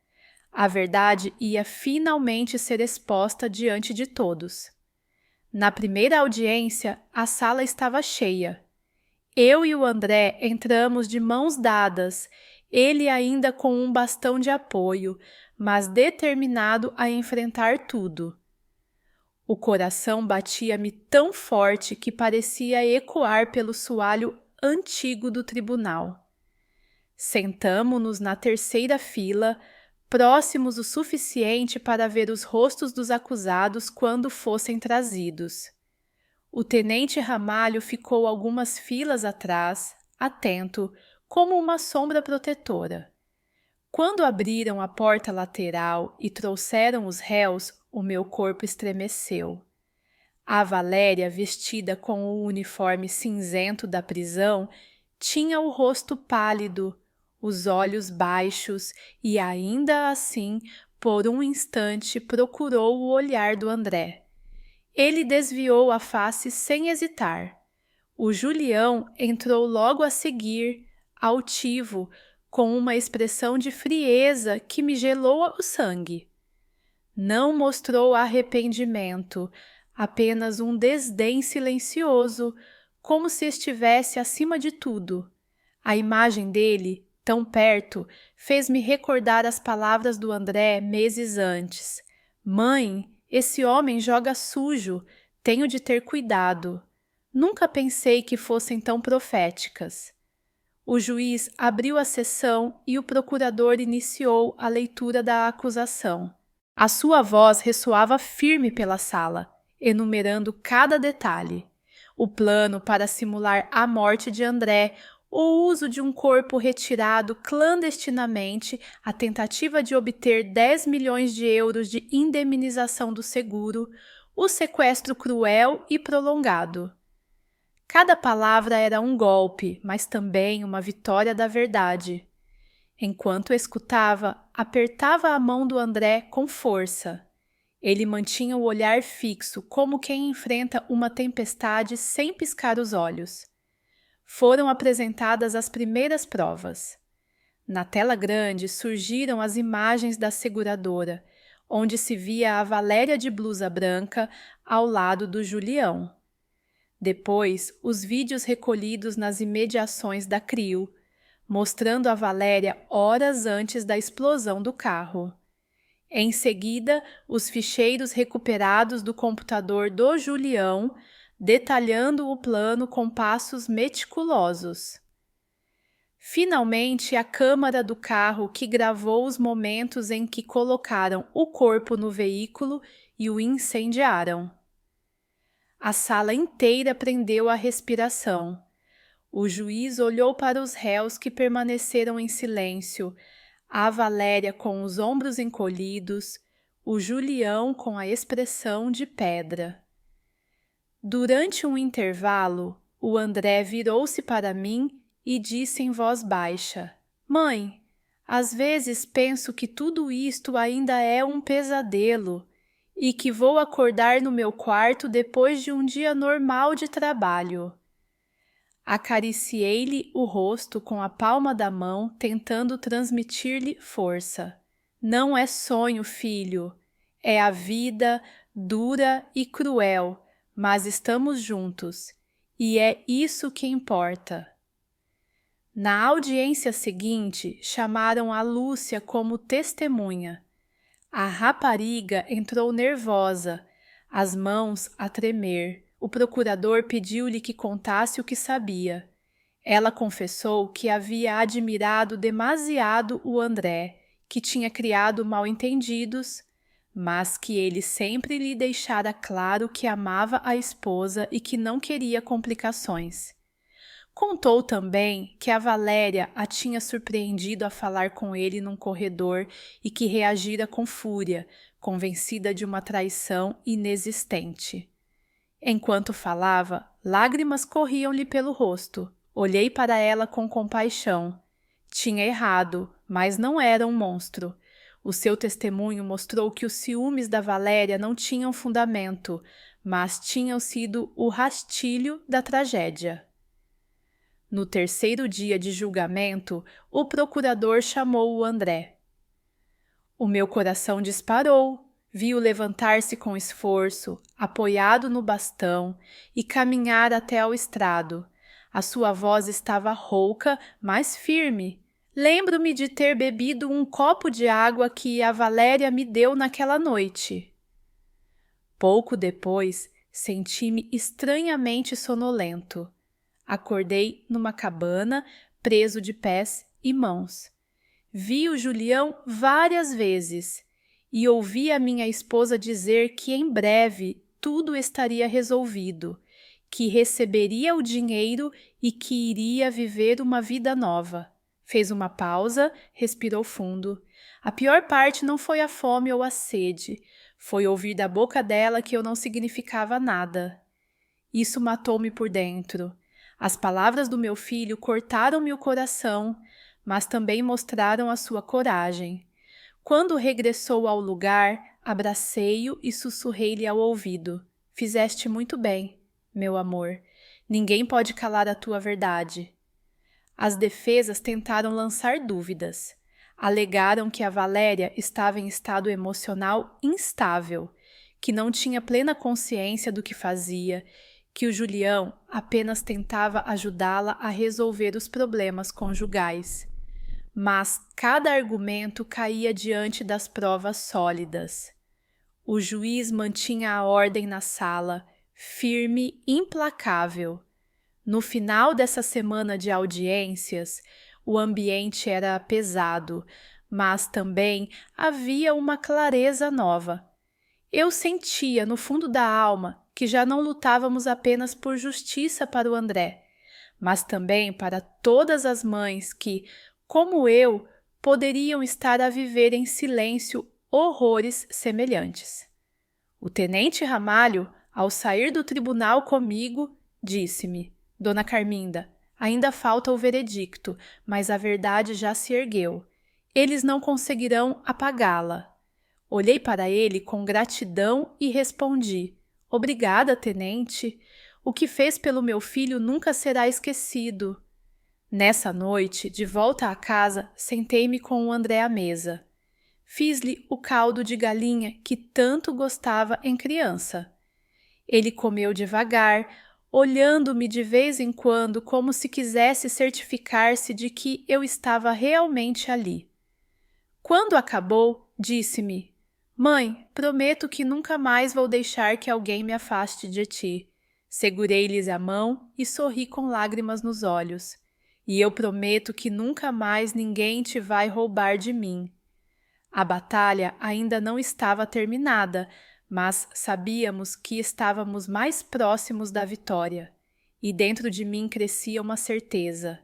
A verdade ia finalmente ser exposta diante de todos. Na primeira audiência, a sala estava cheia. Eu e o André entramos de mãos dadas, ele ainda com um bastão de apoio, mas determinado a enfrentar tudo. O coração batia-me tão forte que parecia ecoar pelo soalho antigo do tribunal. Sentamo-nos na terceira fila, próximos o suficiente para ver os rostos dos acusados quando fossem trazidos. O tenente Ramalho ficou algumas filas atrás, atento, como uma sombra protetora. Quando abriram a porta lateral e trouxeram os réus, o meu corpo estremeceu. A Valéria, vestida com o uniforme cinzento da prisão, tinha o rosto pálido, os olhos baixos e, ainda assim, por um instante procurou o olhar do André. Ele desviou a face sem hesitar. O Julião entrou logo a seguir, altivo, com uma expressão de frieza que me gelou o sangue. Não mostrou arrependimento, apenas um desdém silencioso, como se estivesse acima de tudo. A imagem dele, tão perto, fez-me recordar as palavras do André meses antes. Mãe, esse homem joga sujo, tenho de ter cuidado. Nunca pensei que fossem tão proféticas. O juiz abriu a sessão e o procurador iniciou a leitura da acusação. A sua voz ressoava firme pela sala, enumerando cada detalhe. O plano para simular a morte de André, o uso de um corpo retirado clandestinamente, a tentativa de obter 10 milhões de euros de indemnização do seguro, o sequestro cruel e prolongado. Cada palavra era um golpe, mas também uma vitória da verdade. Enquanto escutava, apertava a mão do André com força. Ele mantinha o olhar fixo, como quem enfrenta uma tempestade sem piscar os olhos. Foram apresentadas as primeiras provas. Na tela grande surgiram as imagens da seguradora, onde se via a Valéria de blusa branca ao lado do Julião. Depois, os vídeos recolhidos nas imediações da CRIO, mostrando a Valéria horas antes da explosão do carro. Em seguida, os ficheiros recuperados do computador do Julião, detalhando o plano com passos meticulosos. Finalmente, a câmara do carro que gravou os momentos em que colocaram o corpo no veículo e o incendiaram. A sala inteira prendeu a respiração. O juiz olhou para os réus que permaneceram em silêncio, a Valéria com os ombros encolhidos, o Julião com a expressão de pedra. Durante um intervalo, o André virou-se para mim e disse em voz baixa: Mãe, às vezes penso que tudo isto ainda é um pesadelo e que vou acordar no meu quarto depois de um dia normal de trabalho. Acariciei-lhe o rosto com a palma da mão, tentando transmitir-lhe força. Não é sonho, filho. É a vida, dura e cruel, mas estamos juntos, e é isso que importa. Na audiência seguinte, chamaram a Lúcia como testemunha. A rapariga entrou nervosa, as mãos a tremer. O procurador pediu-lhe que contasse o que sabia. Ela confessou que havia admirado demasiado o André, que tinha criado mal-entendidos, mas que ele sempre lhe deixara claro que amava a esposa e que não queria complicações. Contou também que a Valéria a tinha surpreendido a falar com ele num corredor e que reagira com fúria, convencida de uma traição inexistente. Enquanto falava, lágrimas corriam-lhe pelo rosto. Olhei para ela com compaixão. Tinha errado, mas não era um monstro. O seu testemunho mostrou que os ciúmes da Valéria não tinham fundamento, mas tinham sido o rastilho da tragédia. No terceiro dia de julgamento, o procurador chamou o André. O meu coração disparou. Vi-o levantar-se com esforço, apoiado no bastão, e caminhar até ao estrado. A sua voz estava rouca, mas firme. Lembro-me de ter bebido um copo de água que a Valéria me deu naquela noite. Pouco depois, senti-me estranhamente sonolento. Acordei numa cabana, preso de pés e mãos. Vi o Julião várias vezes e ouvi a minha esposa dizer que em breve tudo estaria resolvido, que receberia o dinheiro e que iria viver uma vida nova. Fez uma pausa, respirou fundo. A pior parte não foi a fome ou a sede, foi ouvir da boca dela que eu não significava nada. Isso matou-me por dentro. As palavras do meu filho cortaram-me o coração, mas também mostraram a sua coragem. Quando regressou ao lugar, abracei-o e sussurrei-lhe ao ouvido. Fizeste muito bem, meu amor. Ninguém pode calar a tua verdade. As defesas tentaram lançar dúvidas. Alegaram que a Valéria estava em estado emocional instável, que não tinha plena consciência do que fazia, que o Julião apenas tentava ajudá-la a resolver os problemas conjugais. Mas cada argumento caía diante das provas sólidas. O juiz mantinha a ordem na sala, firme, implacável. No final dessa semana de audiências, o ambiente era pesado, mas também havia uma clareza nova. Eu sentia no fundo da alma que já não lutávamos apenas por justiça para o André, mas também para todas as mães que, como eu, poderiam estar a viver em silêncio horrores semelhantes. O tenente Ramalho, ao sair do tribunal comigo, disse-me: Dona Carminda, ainda falta o veredicto, mas a verdade já se ergueu. Eles não conseguirão apagá-la. Olhei para ele com gratidão e respondi: Obrigada, tenente. O que fez pelo meu filho nunca será esquecido. Nessa noite, de volta à casa, sentei-me com o André à mesa. Fiz-lhe o caldo de galinha que tanto gostava em criança. Ele comeu devagar, olhando-me de vez em quando como se quisesse certificar-se de que eu estava realmente ali. Quando acabou, disse-me: Mãe, prometo que nunca mais vou deixar que alguém me afaste de ti. Segurei-lhes a mão e sorri com lágrimas nos olhos. E eu prometo que nunca mais ninguém te vai roubar de mim. A batalha ainda não estava terminada, mas sabíamos que estávamos mais próximos da vitória. E dentro de mim crescia uma certeza.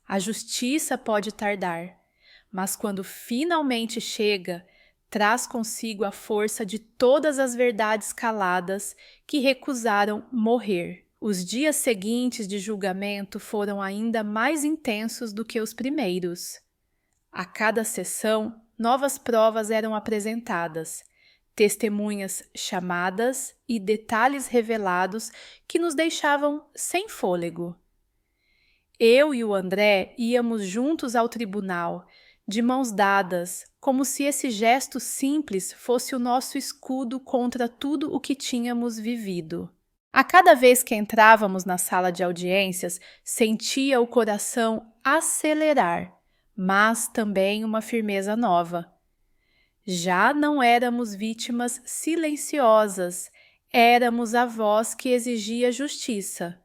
A justiça pode tardar, mas quando finalmente chega, traz consigo a força de todas as verdades caladas que recusaram morrer. Os dias seguintes de julgamento foram ainda mais intensos do que os primeiros. A cada sessão, novas provas eram apresentadas, testemunhas chamadas e detalhes revelados que nos deixavam sem fôlego. Eu e o André íamos juntos ao tribunal, de mãos dadas, como se esse gesto simples fosse o nosso escudo contra tudo o que tínhamos vivido. A cada vez que entrávamos na sala de audiências, sentia o coração acelerar, mas também uma firmeza nova. Já não éramos vítimas silenciosas, éramos a voz que exigia justiça.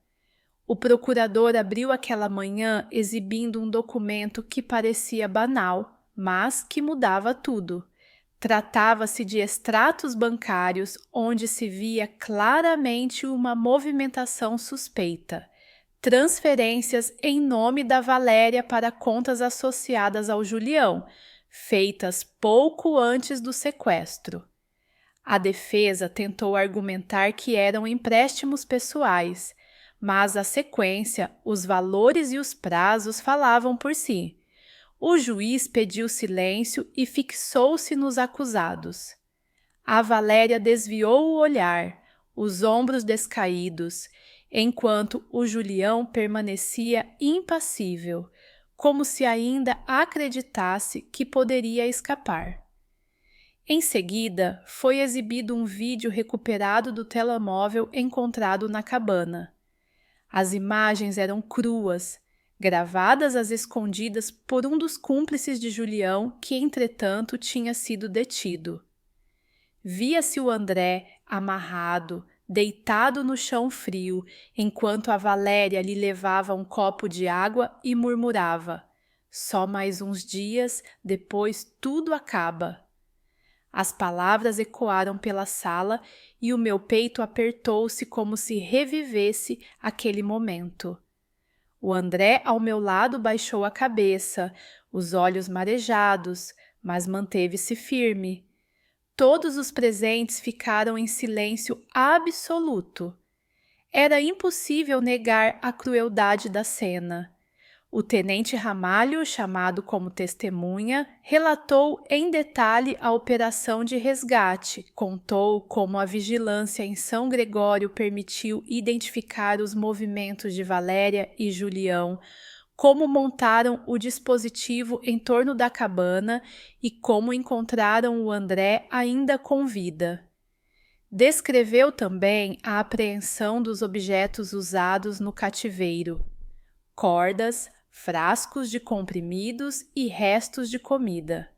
O procurador abriu aquela manhã exibindo um documento que parecia banal, mas que mudava tudo. Tratava-se de extratos bancários onde se via claramente uma movimentação suspeita. Transferências em nome da Valéria para contas associadas ao Julião, feitas pouco antes do sequestro. A defesa tentou argumentar que eram empréstimos pessoais, mas a sequência, os valores e os prazos falavam por si. O juiz pediu silêncio e fixou-se nos acusados. A Valéria desviou o olhar, os ombros descaídos, enquanto o Julião permanecia impassível, como se ainda acreditasse que poderia escapar. Em seguida, foi exibido um vídeo recuperado do telemóvel encontrado na cabana. As imagens eram cruas, gravadas às escondidas por um dos cúmplices de Julião, que entretanto tinha sido detido. Via-se o André amarrado, deitado no chão frio, enquanto a Valéria lhe levava um copo de água e murmurava: "Só mais uns dias, depois tudo acaba." As palavras ecoaram pela sala e o meu peito apertou-se como se revivesse aquele momento. O André ao meu lado baixou a cabeça, os olhos marejados, mas manteve-se firme. Todos os presentes ficaram em silêncio absoluto. Era impossível negar a crueldade da cena. O tenente Ramalho, chamado como testemunha, relatou em detalhe a operação de resgate, contou como a vigilância em São Gregório permitiu identificar os movimentos de Valéria e Julião, como montaram o dispositivo em torno da cabana e como encontraram o André ainda com vida. Descreveu também a apreensão dos objetos usados no cativeiro: cordas, frascos de comprimidos e restos de comida.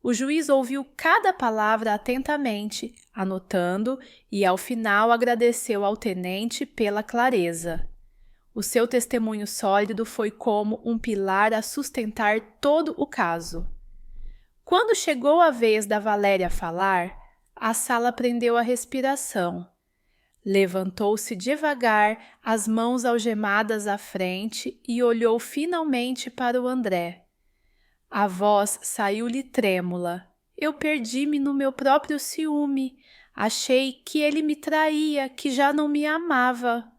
O juiz ouviu cada palavra atentamente, anotando, e ao final agradeceu ao tenente pela clareza. O seu testemunho sólido foi como um pilar a sustentar todo o caso. Quando chegou a vez da Valéria falar, a sala prendeu a respiração. Levantou-se devagar, as mãos algemadas à frente, e olhou finalmente para o André. A voz saiu-lhe trêmula. Eu perdi-me no meu próprio ciúme. Achei que ele me traía, que já não me amava.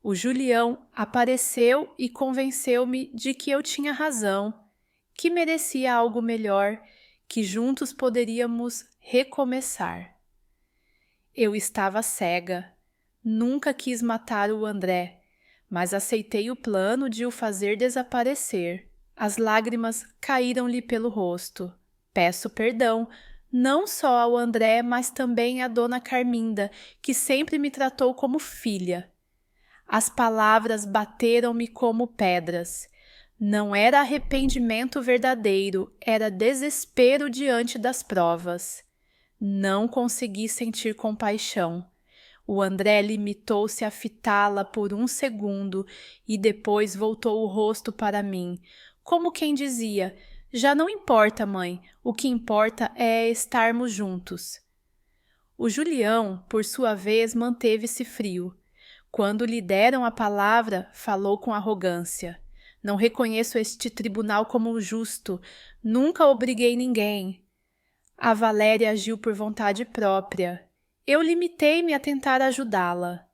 O Julião apareceu e convenceu-me de que eu tinha razão, que merecia algo melhor, que juntos poderíamos recomeçar. Eu estava cega. Nunca quis matar o André, mas aceitei o plano de o fazer desaparecer. As lágrimas caíram-lhe pelo rosto. Peço perdão, não só ao André, mas também à dona Carminda, que sempre me tratou como filha. As palavras bateram-me como pedras. Não era arrependimento verdadeiro, era desespero diante das provas. Não consegui sentir compaixão. O André limitou-se a fitá-la por um segundo e depois voltou o rosto para mim, como quem dizia: "Já não importa, mãe, o que importa é estarmos juntos." O Julião, por sua vez, manteve-se frio. Quando lhe deram a palavra, falou com arrogância: "Não reconheço este tribunal como justo, nunca obriguei ninguém." A Valéria agiu por vontade própria. Eu limitei-me a tentar ajudá-la.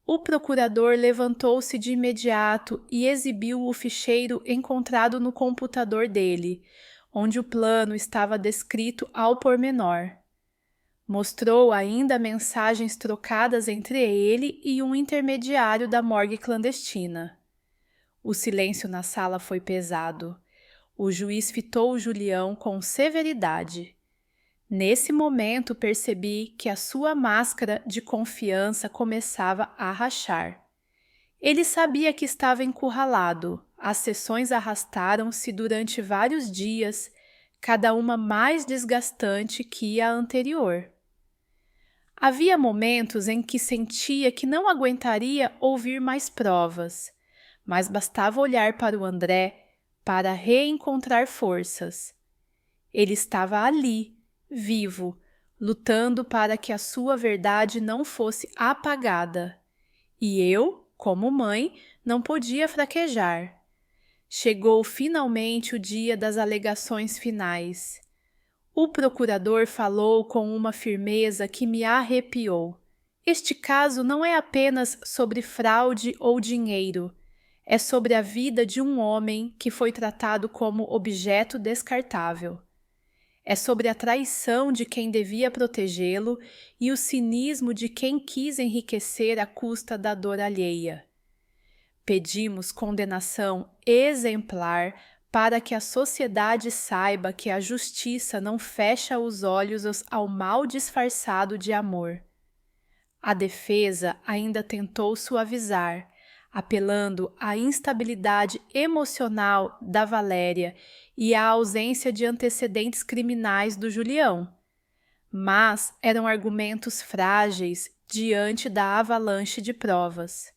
O procurador levantou-se de imediato e exibiu o ficheiro encontrado no computador dele, onde o plano estava descrito ao pormenor. Mostrou ainda mensagens trocadas entre ele e um intermediário da morgue clandestina. O silêncio na sala foi pesado. O juiz fitou o Julião com severidade. Nesse momento percebi que a sua máscara de confiança começava a rachar. Ele sabia que estava encurralado. As sessões arrastaram-se durante vários dias, cada uma mais desgastante que a anterior. Havia momentos em que sentia que não aguentaria ouvir mais provas, mas bastava olhar para o André, para reencontrar forças. Ele estava ali, vivo, lutando para que a sua verdade não fosse apagada. E eu, como mãe, não podia fraquejar. Chegou finalmente o dia das alegações finais. O procurador falou com uma firmeza que me arrepiou. Este caso não é apenas sobre fraude ou dinheiro. É sobre a vida de um homem que foi tratado como objeto descartável. É sobre a traição de quem devia protegê-lo e o cinismo de quem quis enriquecer à custa da dor alheia. Pedimos condenação exemplar para que a sociedade saiba que a justiça não fecha os olhos ao mal disfarçado de amor. A defesa ainda tentou suavizar, apelando à instabilidade emocional da Valéria e à ausência de antecedentes criminais do Julião. Mas eram argumentos frágeis diante da avalanche de provas.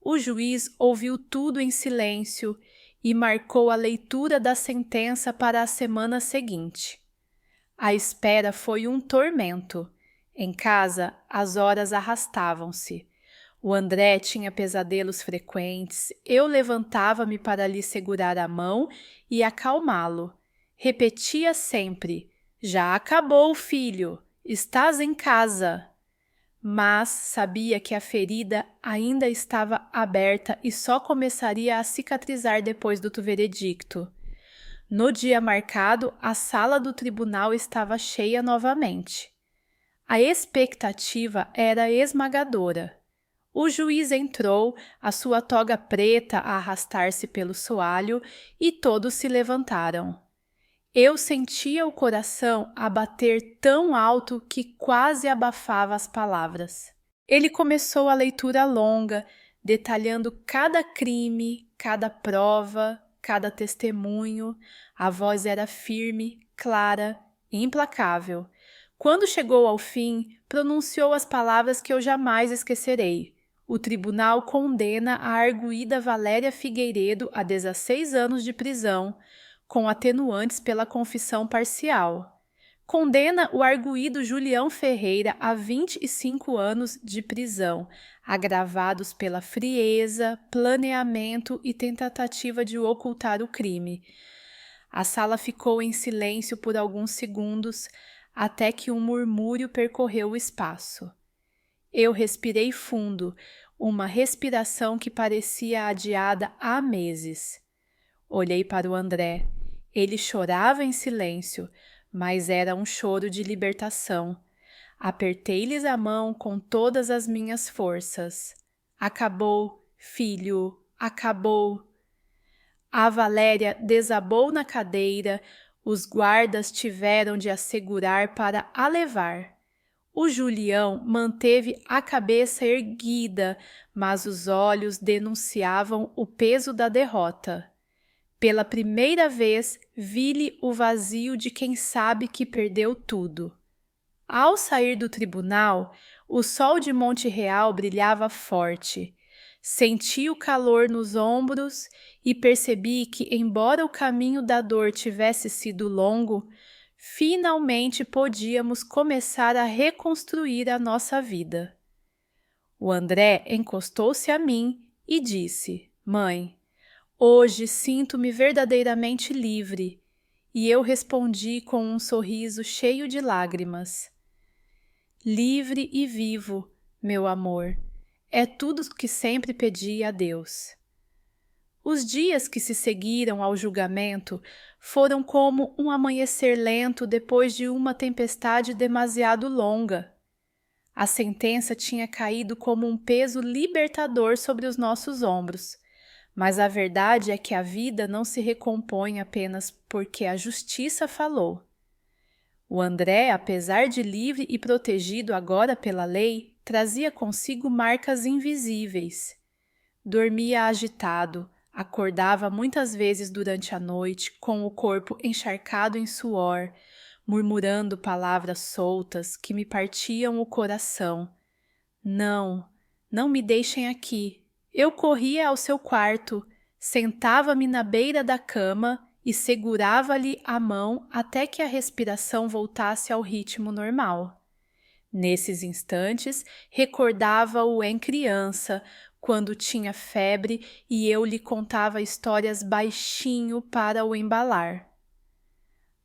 O juiz ouviu tudo em silêncio e marcou a leitura da sentença para a semana seguinte. A espera foi um tormento. Em casa, as horas arrastavam-se. O André tinha pesadelos frequentes, eu levantava-me para lhe segurar a mão e acalmá-lo. Repetia sempre: "Já acabou, filho, estás em casa." Mas sabia que a ferida ainda estava aberta e só começaria a cicatrizar depois do veredicto. No dia marcado, a sala do tribunal estava cheia novamente. A expectativa era esmagadora. O juiz entrou, a sua toga preta a arrastar-se pelo soalho, e todos se levantaram. Eu sentia o coração a bater tão alto que quase abafava as palavras. Ele começou a leitura longa, detalhando cada crime, cada prova, cada testemunho. A voz era firme, clara, implacável. Quando chegou ao fim, pronunciou as palavras que eu jamais esquecerei. O tribunal condena a arguida Valéria Figueiredo a 16 anos de prisão, com atenuantes pela confissão parcial. Condena o arguido Julião Ferreira a 25 anos de prisão, agravados pela frieza, planeamento e tentativa de ocultar o crime. A sala ficou em silêncio por alguns segundos, até que um murmúrio percorreu o espaço. Eu respirei fundo, uma respiração que parecia adiada há meses. Olhei para o André. Ele chorava em silêncio, mas era um choro de libertação. Apertei-lhes a mão com todas as minhas forças. Acabou, filho, acabou. A Valéria desabou na cadeira, os guardas tiveram de a segurar para a levar. O Julião manteve a cabeça erguida, mas os olhos denunciavam o peso da derrota. Pela primeira vez, vi-lhe o vazio de quem sabe que perdeu tudo. Ao sair do tribunal, o sol de Monte Real brilhava forte. Senti o calor nos ombros e percebi que, embora o caminho da dor tivesse sido longo, finalmente podíamos começar a reconstruir a nossa vida. O André encostou-se a mim e disse: "Mãe, hoje sinto-me verdadeiramente livre." E eu respondi com um sorriso cheio de lágrimas: "Livre e vivo, meu amor, é tudo o que sempre pedi a Deus." Os dias que se seguiram ao julgamento foram como um amanhecer lento depois de uma tempestade demasiado longa. A sentença tinha caído como um peso libertador sobre os nossos ombros, mas a verdade é que a vida não se recompõe apenas porque a justiça falou. O André, apesar de livre e protegido agora pela lei, trazia consigo marcas invisíveis. Dormia agitado, acordava muitas vezes durante a noite com o corpo encharcado em suor, murmurando palavras soltas que me partiam o coração. Não, não me deixem aqui." Eu corria ao seu quarto, Sentava-me na beira da cama e segurava-lhe a mão até que a respiração voltasse ao ritmo normal. Nesses instantes, recordava-o em criança, quando tinha febre e eu lhe contava histórias baixinho para o embalar.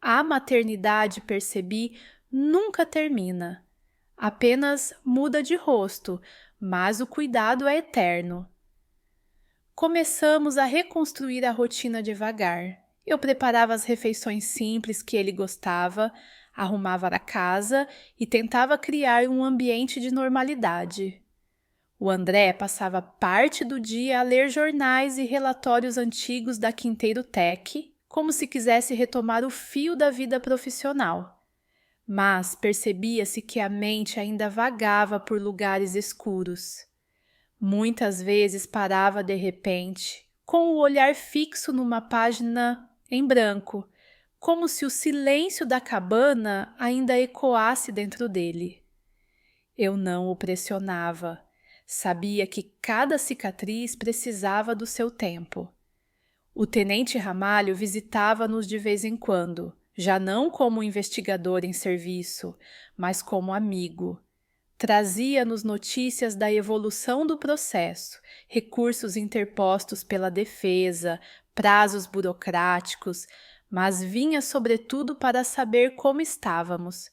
A maternidade, percebi, nunca termina. Apenas muda de rosto, mas o cuidado é eterno. Começamos a reconstruir a rotina devagar. Eu preparava as refeições simples que ele gostava, arrumava a casa e tentava criar um ambiente de normalidade. O André passava parte do dia a ler jornais e relatórios antigos da Quinteiro Tech, como se quisesse retomar o fio da vida profissional. Mas percebia-se que a mente ainda vagava por lugares escuros. Muitas vezes parava de repente, com o olhar fixo numa página em branco, como se o silêncio da cabana ainda ecoasse dentro dele. Eu não o pressionava. Sabia que cada cicatriz precisava do seu tempo. O tenente Ramalho visitava-nos de vez em quando, já não como investigador em serviço, mas como amigo. Trazia-nos notícias da evolução do processo, recursos interpostos pela defesa, prazos burocráticos, mas vinha sobretudo para saber como estávamos.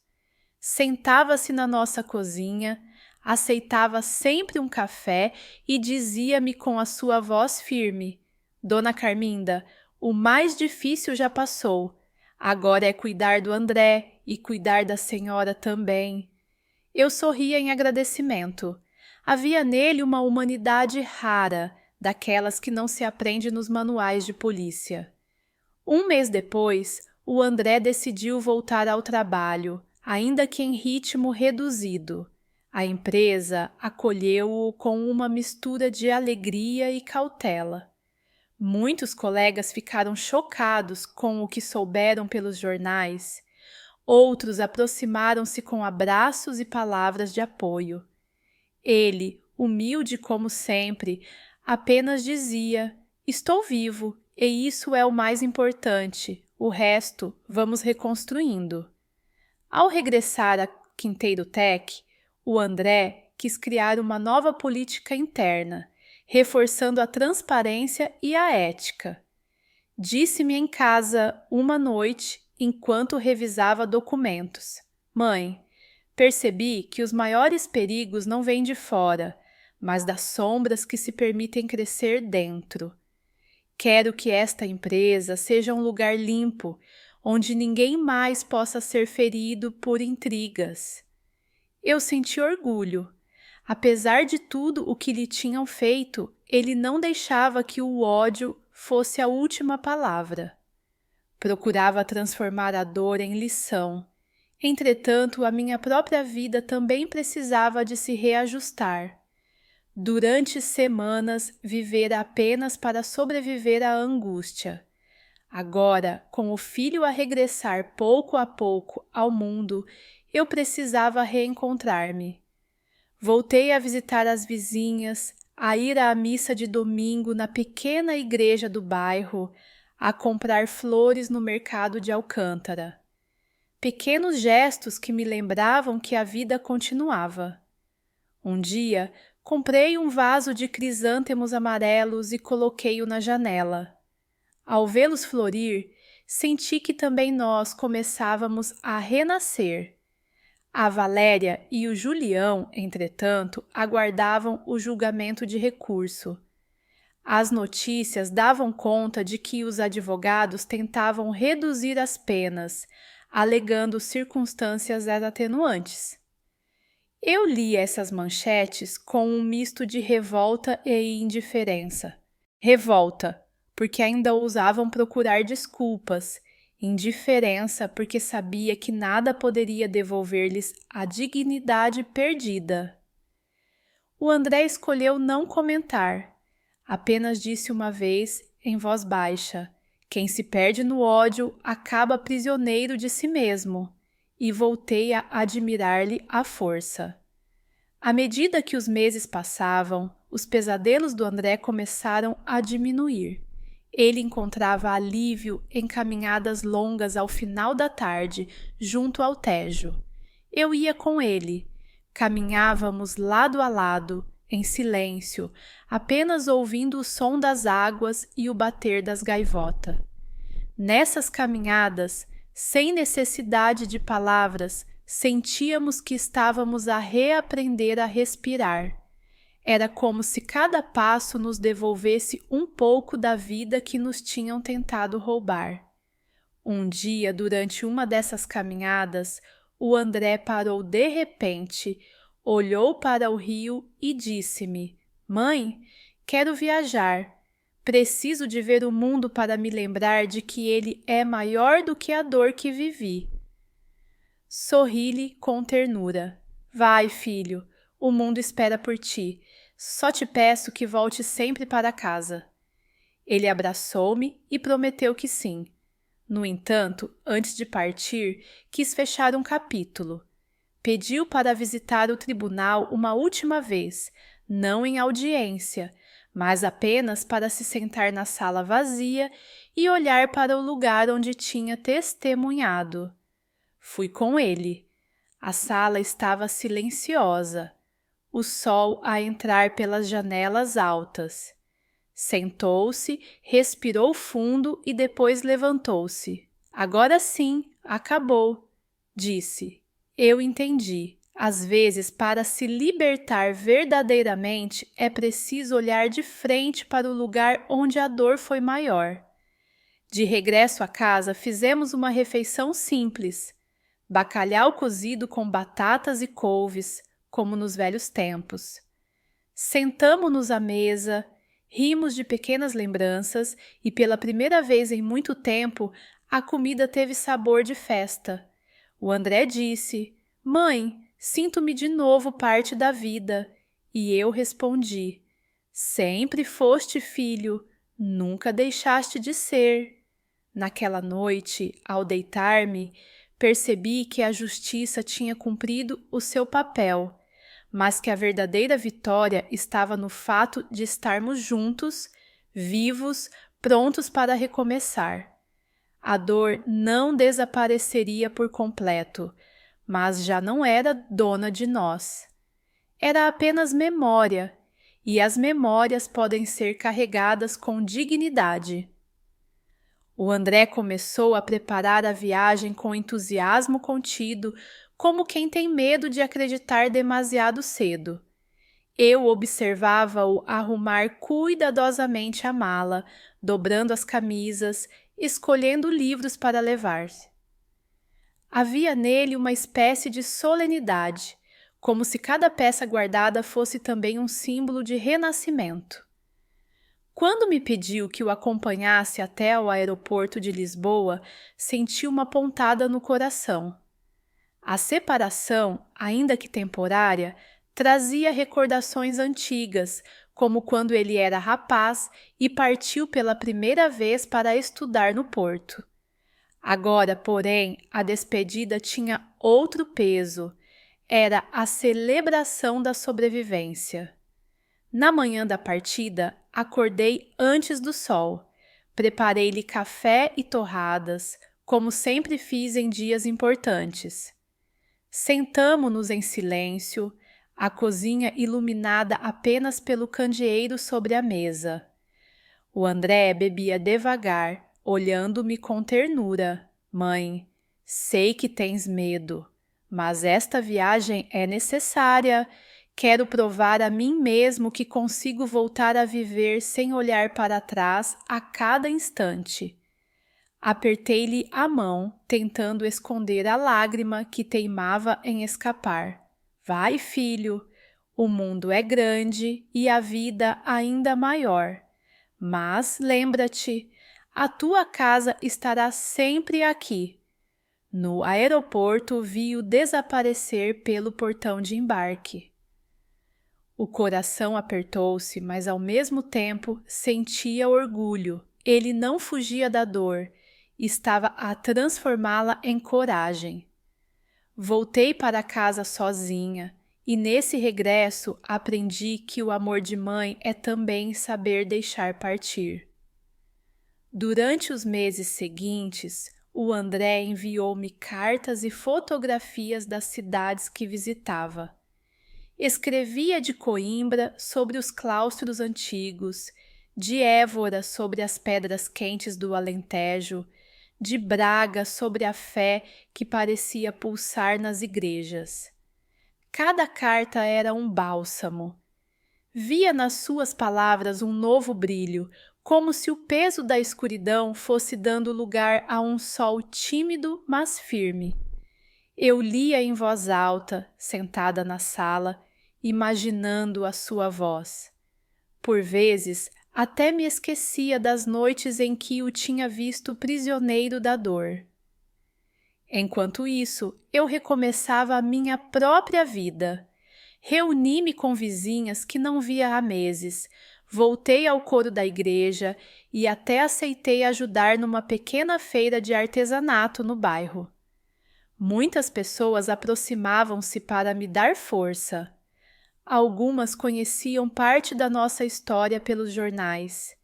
Sentava-se na nossa cozinha, aceitava sempre um café e dizia-me com a sua voz firme: Dona Carminda, o mais difícil já passou. Agora é cuidar do André e cuidar da senhora também. Eu sorria em agradecimento. Havia nele uma humanidade rara, daquelas que não se aprende nos manuais de polícia. Um mês depois, o André decidiu voltar ao trabalho, ainda que em ritmo reduzido. A empresa acolheu-o com uma mistura de alegria e cautela. Muitos colegas ficaram chocados com o que souberam pelos jornais. Outros aproximaram-se com abraços e palavras de apoio. Ele, humilde como sempre, apenas dizia: estou vivo, e isso é o mais importante. O resto vamos reconstruindo. Ao regressar a Quinteiro Tech, o André quis criar uma nova política interna, reforçando a transparência e a ética. Disse-me em casa uma noite, enquanto revisava documentos: Mãe, percebi que os maiores perigos não vêm de fora, mas das sombras que se permitem crescer dentro. Quero que esta empresa seja um lugar limpo, onde ninguém mais possa ser ferido por intrigas. Eu senti orgulho. Apesar de tudo o que lhe tinham feito, ele não deixava que o ódio fosse a última palavra. Procurava transformar a dor em lição. Entretanto, a minha própria vida também precisava de se reajustar. Durante semanas, vivera apenas para sobreviver à angústia. Agora, com o filho a regressar pouco a pouco ao mundo, eu precisava reencontrar-me. Voltei a visitar as vizinhas, a ir à missa de domingo na pequena igreja do bairro, a comprar flores no mercado de Alcântara. Pequenos gestos que me lembravam que a vida continuava. Um dia, comprei um vaso de crisântemos amarelos e coloquei-o na janela. Ao vê-los florir, senti que também nós começávamos a renascer. A Valéria e o Julião, entretanto, aguardavam o julgamento de recurso. As notícias davam conta de que os advogados tentavam reduzir as penas, alegando circunstâncias atenuantes. Eu li essas manchetes com um misto de revolta e indiferença. Revolta, porque ainda ousavam procurar desculpas. Indiferença, porque sabia que nada poderia devolver-lhes a dignidade perdida. O André escolheu não comentar. Apenas disse uma vez, em voz baixa: quem se perde no ódio acaba prisioneiro de si mesmo. E voltei a admirar-lhe a força. À medida que os meses passavam, os pesadelos do André começaram a diminuir. ele encontrava alívio em caminhadas longas ao final da tarde, junto ao Tejo. Eu ia com ele. Caminhávamos lado a lado, em silêncio, apenas ouvindo o som das águas e o bater das gaivotas. Nessas caminhadas, sem necessidade de palavras, sentíamos que estávamos a reaprender a respirar. Era como se cada passo nos devolvesse um pouco da vida que nos tinham tentado roubar. Um dia, durante uma dessas caminhadas, o André parou de repente, olhou para o rio e disse-me: Mãe, quero viajar. Preciso de ver o mundo para me lembrar de que ele é maior do que a dor que vivi. Sorri-lhe com ternura. Vai, filho, o mundo espera por ti. Só te peço que volte sempre para casa. Ele abraçou-me e prometeu que sim. No entanto, antes de partir, quis fechar um capítulo. Pediu para visitar o tribunal uma última vez, não em audiência, mas apenas para se sentar na sala vazia e olhar para o lugar onde tinha testemunhado. Fui com ele. A sala estava silenciosa, o sol a entrar pelas janelas altas. Sentou-se, respirou fundo e depois levantou-se. Agora sim, acabou, disse. Eu entendi. Às vezes, para se libertar verdadeiramente, é preciso olhar de frente para o lugar onde a dor foi maior. De regresso à casa, fizemos uma refeição simples. Bacalhau cozido com batatas e couves, como nos velhos tempos. Sentamo-nos à mesa, rimos de pequenas lembranças e, pela primeira vez em muito tempo, a comida teve sabor de festa. O André disse: Mãe, sinto-me de novo parte da vida. E eu respondi: Sempre foste filho, nunca deixaste de ser. Naquela noite, ao deitar-me, percebi que a justiça tinha cumprido o seu papel, mas que a verdadeira vitória estava no fato de estarmos juntos, vivos, prontos para recomeçar. A dor não desapareceria por completo, mas já não era dona de nós. Era apenas memória, e as memórias podem ser carregadas com dignidade. O André começou a preparar a viagem com entusiasmo contido, como quem tem medo de acreditar demasiado cedo. Eu observava-o arrumar cuidadosamente a mala, dobrando as camisas, escolhendo livros para levar-se. Havia nele uma espécie de solenidade, como se cada peça guardada fosse também um símbolo de renascimento. Quando me pediu que o acompanhasse até o aeroporto de Lisboa, senti uma pontada no coração. A separação, ainda que temporária, trazia recordações antigas, como quando ele era rapaz e partiu pela primeira vez para estudar no Porto. Agora, porém, a despedida tinha outro peso. Era a celebração da sobrevivência. Na manhã da partida, acordei antes do sol. Preparei-lhe café e torradas, como sempre fiz em dias importantes. Sentamo-nos em silêncio, a cozinha iluminada apenas pelo candeeiro sobre a mesa. O André bebia devagar, olhando-me com ternura. Mãe, sei que tens medo, mas esta viagem é necessária. Quero provar a mim mesmo que consigo voltar a viver sem olhar para trás a cada instante. Apertei-lhe a mão, tentando esconder a lágrima que teimava em escapar. Vai, filho, o mundo é grande e a vida ainda maior. Mas lembra-te, a tua casa estará sempre aqui. No aeroporto vi-o desaparecer pelo portão de embarque. O coração apertou-se, mas ao mesmo tempo sentia orgulho. Ele não fugia da dor, estava a transformá-la em coragem. Voltei para casa sozinha e nesse regresso aprendi que o amor de mãe é também saber deixar partir. Durante os meses seguintes, o André enviou-me cartas e fotografias das cidades que visitava. Escrevia de Coimbra sobre os claustros antigos, de Évora sobre as pedras quentes do Alentejo, de Braga sobre a fé que parecia pulsar nas igrejas. Cada carta era um bálsamo. Via nas suas palavras um novo brilho, como se o peso da escuridão fosse dando lugar a um sol tímido, mas firme. Eu lia em voz alta, sentada na sala, imaginando a sua voz. Por vezes, até me esquecia das noites em que o tinha visto prisioneiro da dor. Enquanto isso, eu recomeçava a minha própria vida. Reuni-me com vizinhas que não via há meses, voltei ao coro da igreja e até aceitei ajudar numa pequena feira de artesanato no bairro. Muitas pessoas aproximavam-se para me dar força. Algumas conheciam parte da nossa história pelos jornais.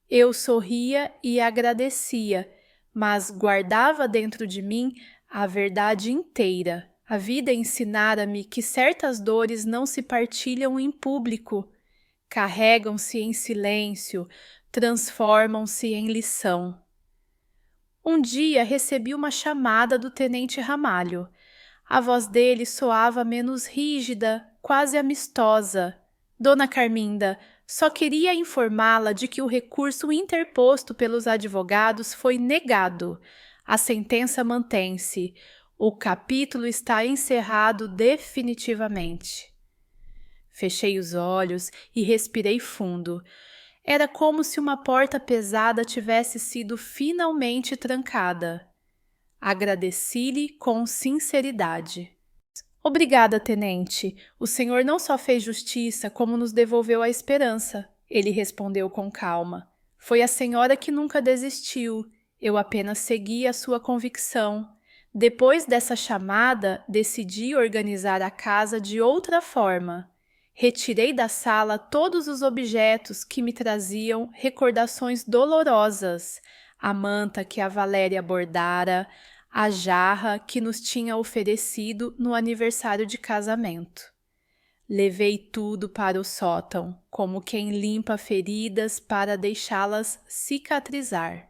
Eu sorria e agradecia, mas guardava dentro de mim a verdade inteira. A vida ensinara-me que certas dores não se partilham em público, carregam-se em silêncio, transformam-se em lição. Um dia recebi uma chamada do tenente Ramalho. A voz dele soava menos rígida, quase amistosa. Dona Carminda, só queria informá-la de que o recurso interposto pelos advogados foi negado. A sentença mantém-se. O capítulo está encerrado definitivamente. Fechei os olhos e respirei fundo. Era como se uma porta pesada tivesse sido finalmente trancada. Agradeci-lhe com sinceridade. Obrigada, tenente. O senhor não só fez justiça, como nos devolveu a esperança. Ele respondeu com calma. Foi a senhora que nunca desistiu. Eu apenas segui a sua convicção. Depois dessa chamada, decidi organizar a casa de outra forma. Retirei da sala todos os objetos que me traziam recordações dolorosas, a manta que a Valéria bordara, a jarra que nos tinha oferecido no aniversário de casamento. Levei tudo para o sótão, como quem limpa feridas para deixá-las cicatrizar.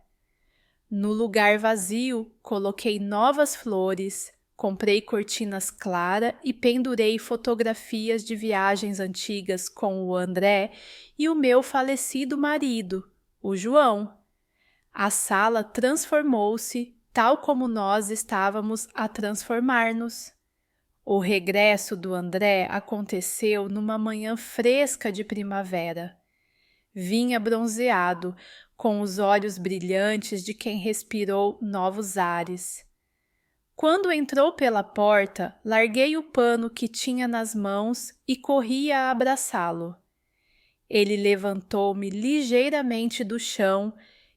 No lugar vazio, coloquei novas flores, comprei cortinas claras e pendurei fotografias de viagens antigas com o André e o meu falecido marido, o João. A sala transformou-se, tal como nós estávamos a transformar-nos. O regresso do André aconteceu numa manhã fresca de primavera. Vinha bronzeado, com os olhos brilhantes de quem respirou novos ares. Quando entrou pela porta, larguei o pano que tinha nas mãos e corri a abraçá-lo. Ele levantou-me ligeiramente do chão,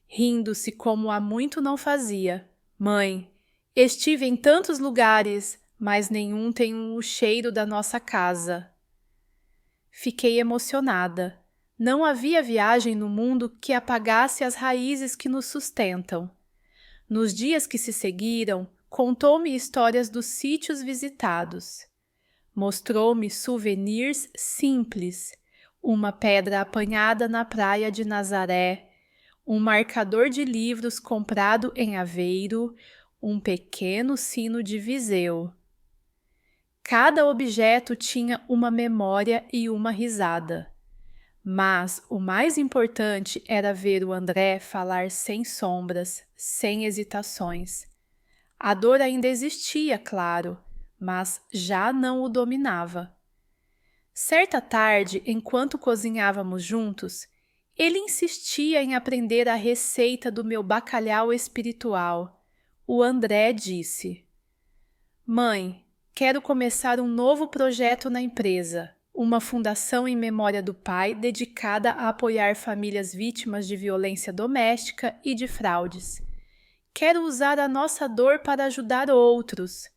rindo-se como há muito não fazia. Mãe, estive em tantos lugares, mas nenhum tem o cheiro da nossa casa. Fiquei emocionada. Não havia viagem no mundo que apagasse as raízes que nos sustentam. Nos dias que se seguiram, contou-me histórias dos sítios visitados. Mostrou-me souvenirs simples, uma pedra apanhada na praia de Nazaré, um marcador de livros comprado em Aveiro, um pequeno sino de Viseu. Cada objeto tinha uma memória e uma risada. Mas o mais importante era ver o André falar sem sombras, sem hesitações. A dor ainda existia, claro, mas já não o dominava. Certa tarde, enquanto cozinhávamos juntos, ele insistia em aprender a receita do meu bacalhau espiritual. O André disse: Mãe, quero começar um novo projeto na empresa. Uma fundação em memória do pai dedicada a apoiar famílias vítimas de violência doméstica e de fraudes. Quero usar a nossa dor para ajudar outros.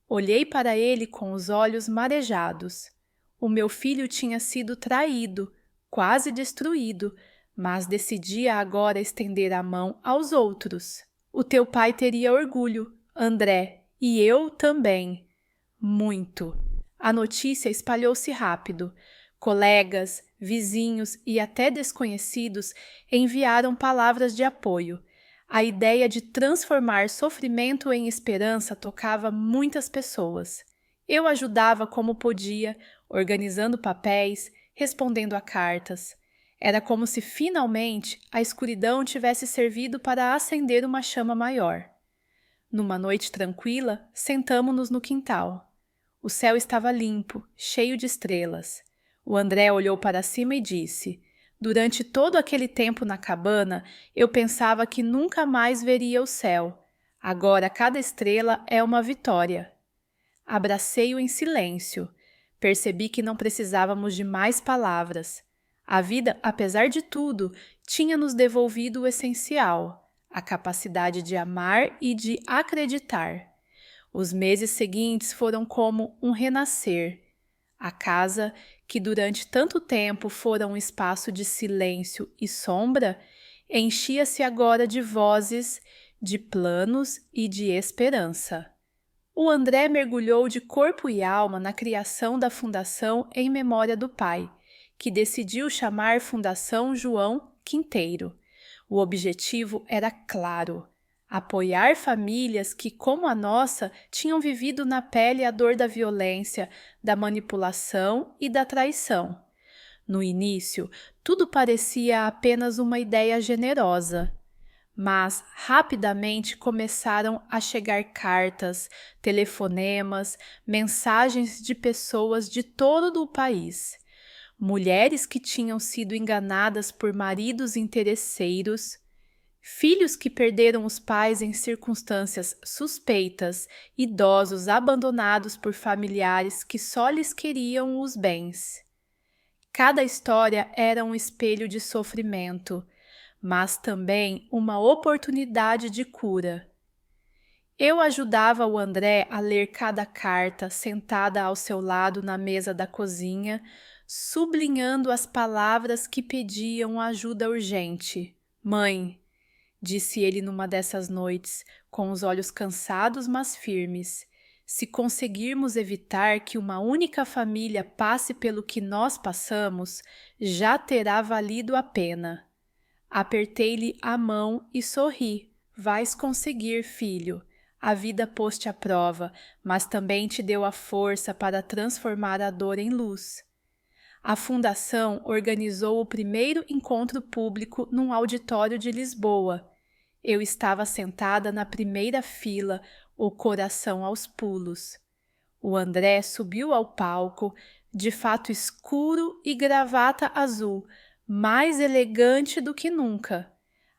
Olhei para ele com os olhos marejados. O meu filho tinha sido traído, quase destruído, mas decidia agora estender a mão aos outros. O teu pai teria orgulho, André, e eu também. Muito. A notícia espalhou-se rápido. Colegas, vizinhos e até desconhecidos enviaram palavras de apoio. A ideia de transformar sofrimento em esperança tocava muitas pessoas. Eu ajudava como podia, organizando papéis, respondendo a cartas. Era como se finalmente a escuridão tivesse servido para acender uma chama maior. Numa noite tranquila, sentamo-nos no quintal. O céu estava limpo, cheio de estrelas. O André olhou para cima e disse: durante todo aquele tempo na cabana, eu pensava que nunca mais veria o céu. Agora cada estrela é uma vitória. Abracei-o em silêncio. Percebi que não precisávamos de mais palavras. A vida, apesar de tudo, tinha nos devolvido o essencial, a capacidade de amar e de acreditar. Os meses seguintes foram como um renascer. A casa, que durante tanto tempo fora um espaço de silêncio e sombra, enchia-se agora de vozes, de planos e de esperança. O André mergulhou de corpo e alma na criação da fundação em memória do pai, que decidiu chamar Fundação João Quinteiro. O objetivo era claro: apoiar famílias que, como a nossa, tinham vivido na pele a dor da violência, da manipulação e da traição. No início, tudo parecia apenas uma ideia generosa. Mas rapidamente começaram a chegar cartas, telefonemas, mensagens de pessoas de todo o país. Mulheres que tinham sido enganadas por maridos interesseiros, filhos que perderam os pais em circunstâncias suspeitas, idosos abandonados por familiares que só lhes queriam os bens. Cada história era um espelho de sofrimento, mas também uma oportunidade de cura. Eu ajudava o André a ler cada carta, sentada ao seu lado na mesa da cozinha, sublinhando as palavras que pediam ajuda urgente. Mãe, disse ele numa dessas noites, com os olhos cansados mas firmes, se conseguirmos evitar que uma única família passe pelo que nós passamos, já terá valido a pena. Apertei-lhe a mão e sorri. Vais conseguir, filho. A vida pôs-te à prova, mas também te deu a força para transformar a dor em luz. A Fundação organizou o primeiro encontro público num auditório de Lisboa. Eu estava sentada na primeira fila, o coração aos pulos. O André subiu ao palco, de fato escuro e gravata azul, mais elegante do que nunca.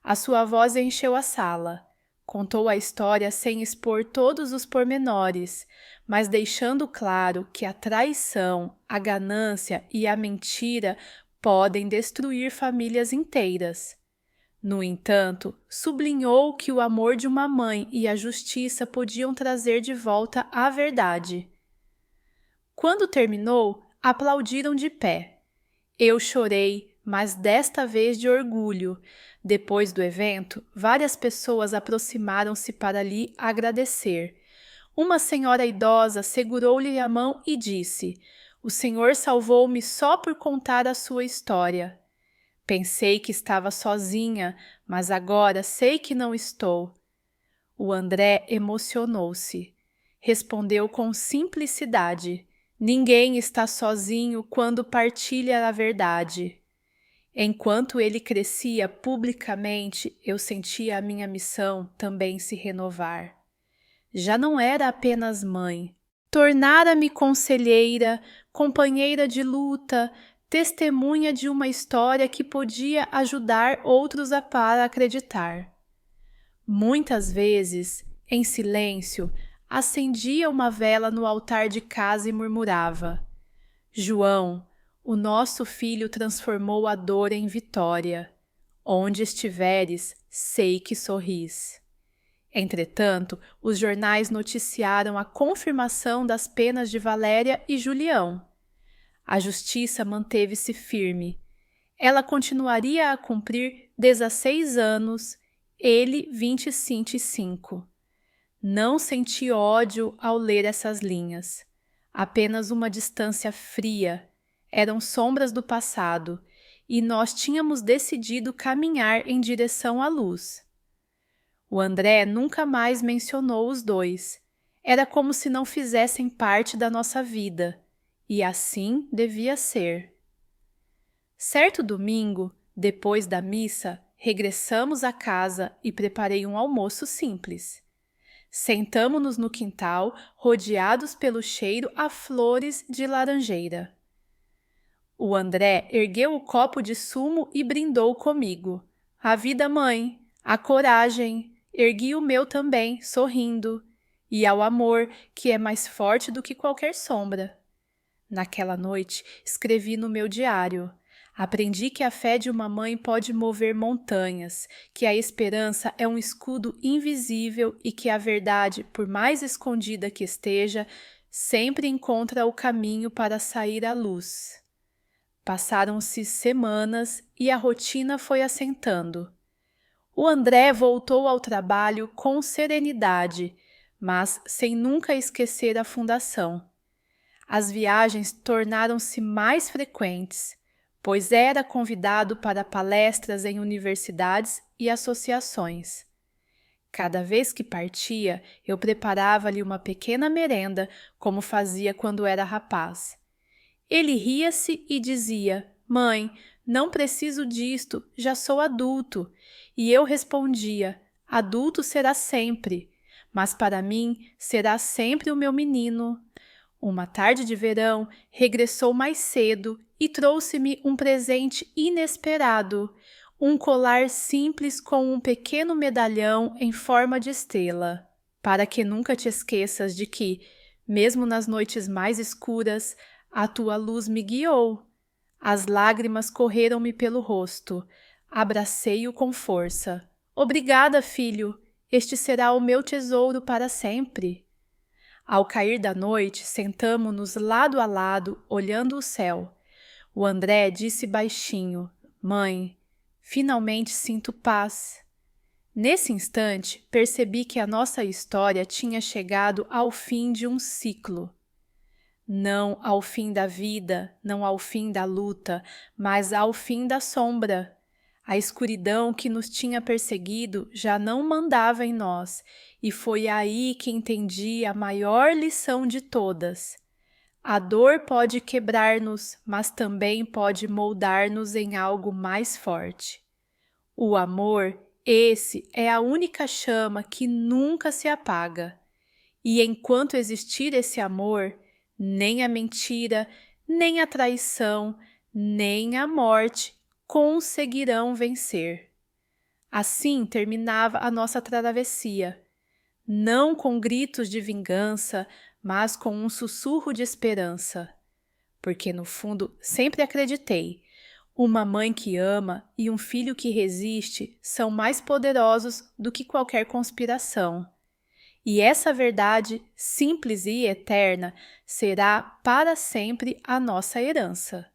A sua voz encheu a sala. Contou a história sem expor todos os pormenores, mas deixando claro que a traição, a ganância e a mentira podem destruir famílias inteiras. No entanto, sublinhou que o amor de uma mãe e a justiça podiam trazer de volta a verdade. Quando terminou, aplaudiram de pé. Eu chorei, mas desta vez de orgulho. Depois do evento, várias pessoas aproximaram-se para lhe agradecer. Uma senhora idosa segurou-lhe a mão e disse: "O senhor salvou-me só por contar a sua história. Pensei que estava sozinha, mas agora sei que não estou." O André emocionou-se. Respondeu com simplicidade: "Ninguém está sozinho quando partilha a verdade." Enquanto ele crescia publicamente, eu sentia a minha missão também se renovar. Já não era apenas mãe. Tornara-me conselheira, companheira de luta, testemunha de uma história que podia ajudar outros a acreditar. Muitas vezes, em silêncio, acendia uma vela no altar de casa e murmurava: "João, o nosso filho transformou a dor em vitória. Onde estiveres, sei que sorris." Entretanto, os jornais noticiaram a confirmação das penas de Valéria e Julião. A justiça manteve-se firme. ela continuaria a cumprir 16 anos, ele 25. Não senti ódio ao ler essas linhas. Apenas uma distância fria. Eram sombras do passado, e nós tínhamos decidido caminhar em direção à luz. O André nunca mais mencionou os dois. Era como se não fizessem parte da nossa vida, e assim devia ser. Certo domingo, depois da missa, regressamos à casa e preparei um almoço simples. Sentamo-nos no quintal, rodeados pelo cheiro a flores de laranjeira. O André ergueu o copo de sumo e brindou comigo. A vida, mãe, a coragem. Ergui o meu também, sorrindo. E ao amor, que é mais forte do que qualquer sombra. Naquela noite, escrevi no meu diário. Aprendi que a fé de uma mãe pode mover montanhas, que a esperança é um escudo invisível e que a verdade, por mais escondida que esteja, sempre encontra o caminho para sair à luz. Passaram-se semanas e a rotina foi assentando. O André voltou ao trabalho com serenidade, mas sem nunca esquecer a fundação. As viagens tornaram-se mais frequentes, pois era convidado para palestras em universidades e associações. Cada vez que partia, eu preparava-lhe uma pequena merenda, como fazia quando era rapaz. Ele ria-se e dizia: "Mãe, não preciso disto, já sou adulto." E eu respondia: "Adulto será sempre, mas para mim será sempre o meu menino." Uma tarde de verão, regressou mais cedo e trouxe-me um presente inesperado, um colar simples com um pequeno medalhão em forma de estrela, para que nunca te esqueças de que, mesmo nas noites mais escuras, a tua luz me guiou. As lágrimas correram-me pelo rosto. Abracei-o com força. Obrigada, filho. Este será o meu tesouro para sempre. Ao cair da noite, sentamo-nos lado a lado, olhando o céu. O André disse baixinho: "Mãe, finalmente sinto paz." Nesse instante, percebi que a nossa história tinha chegado ao fim de um ciclo. Não ao fim da vida, não ao fim da luta, mas ao fim da sombra. A escuridão que nos tinha perseguido já não mandava em nós, e foi aí que entendi a maior lição de todas. A dor pode quebrar-nos, mas também pode moldar-nos em algo mais forte. O amor, esse é a única chama que nunca se apaga. E enquanto existir esse amor, nem a mentira, nem a traição, nem a morte conseguirão vencer. Assim terminava a nossa travessia, não com gritos de vingança, mas com um sussurro de esperança. Porque no fundo sempre acreditei, uma mãe que ama e um filho que resiste são mais poderosos do que qualquer conspiração. E essa verdade, simples e eterna, será para sempre a nossa herança.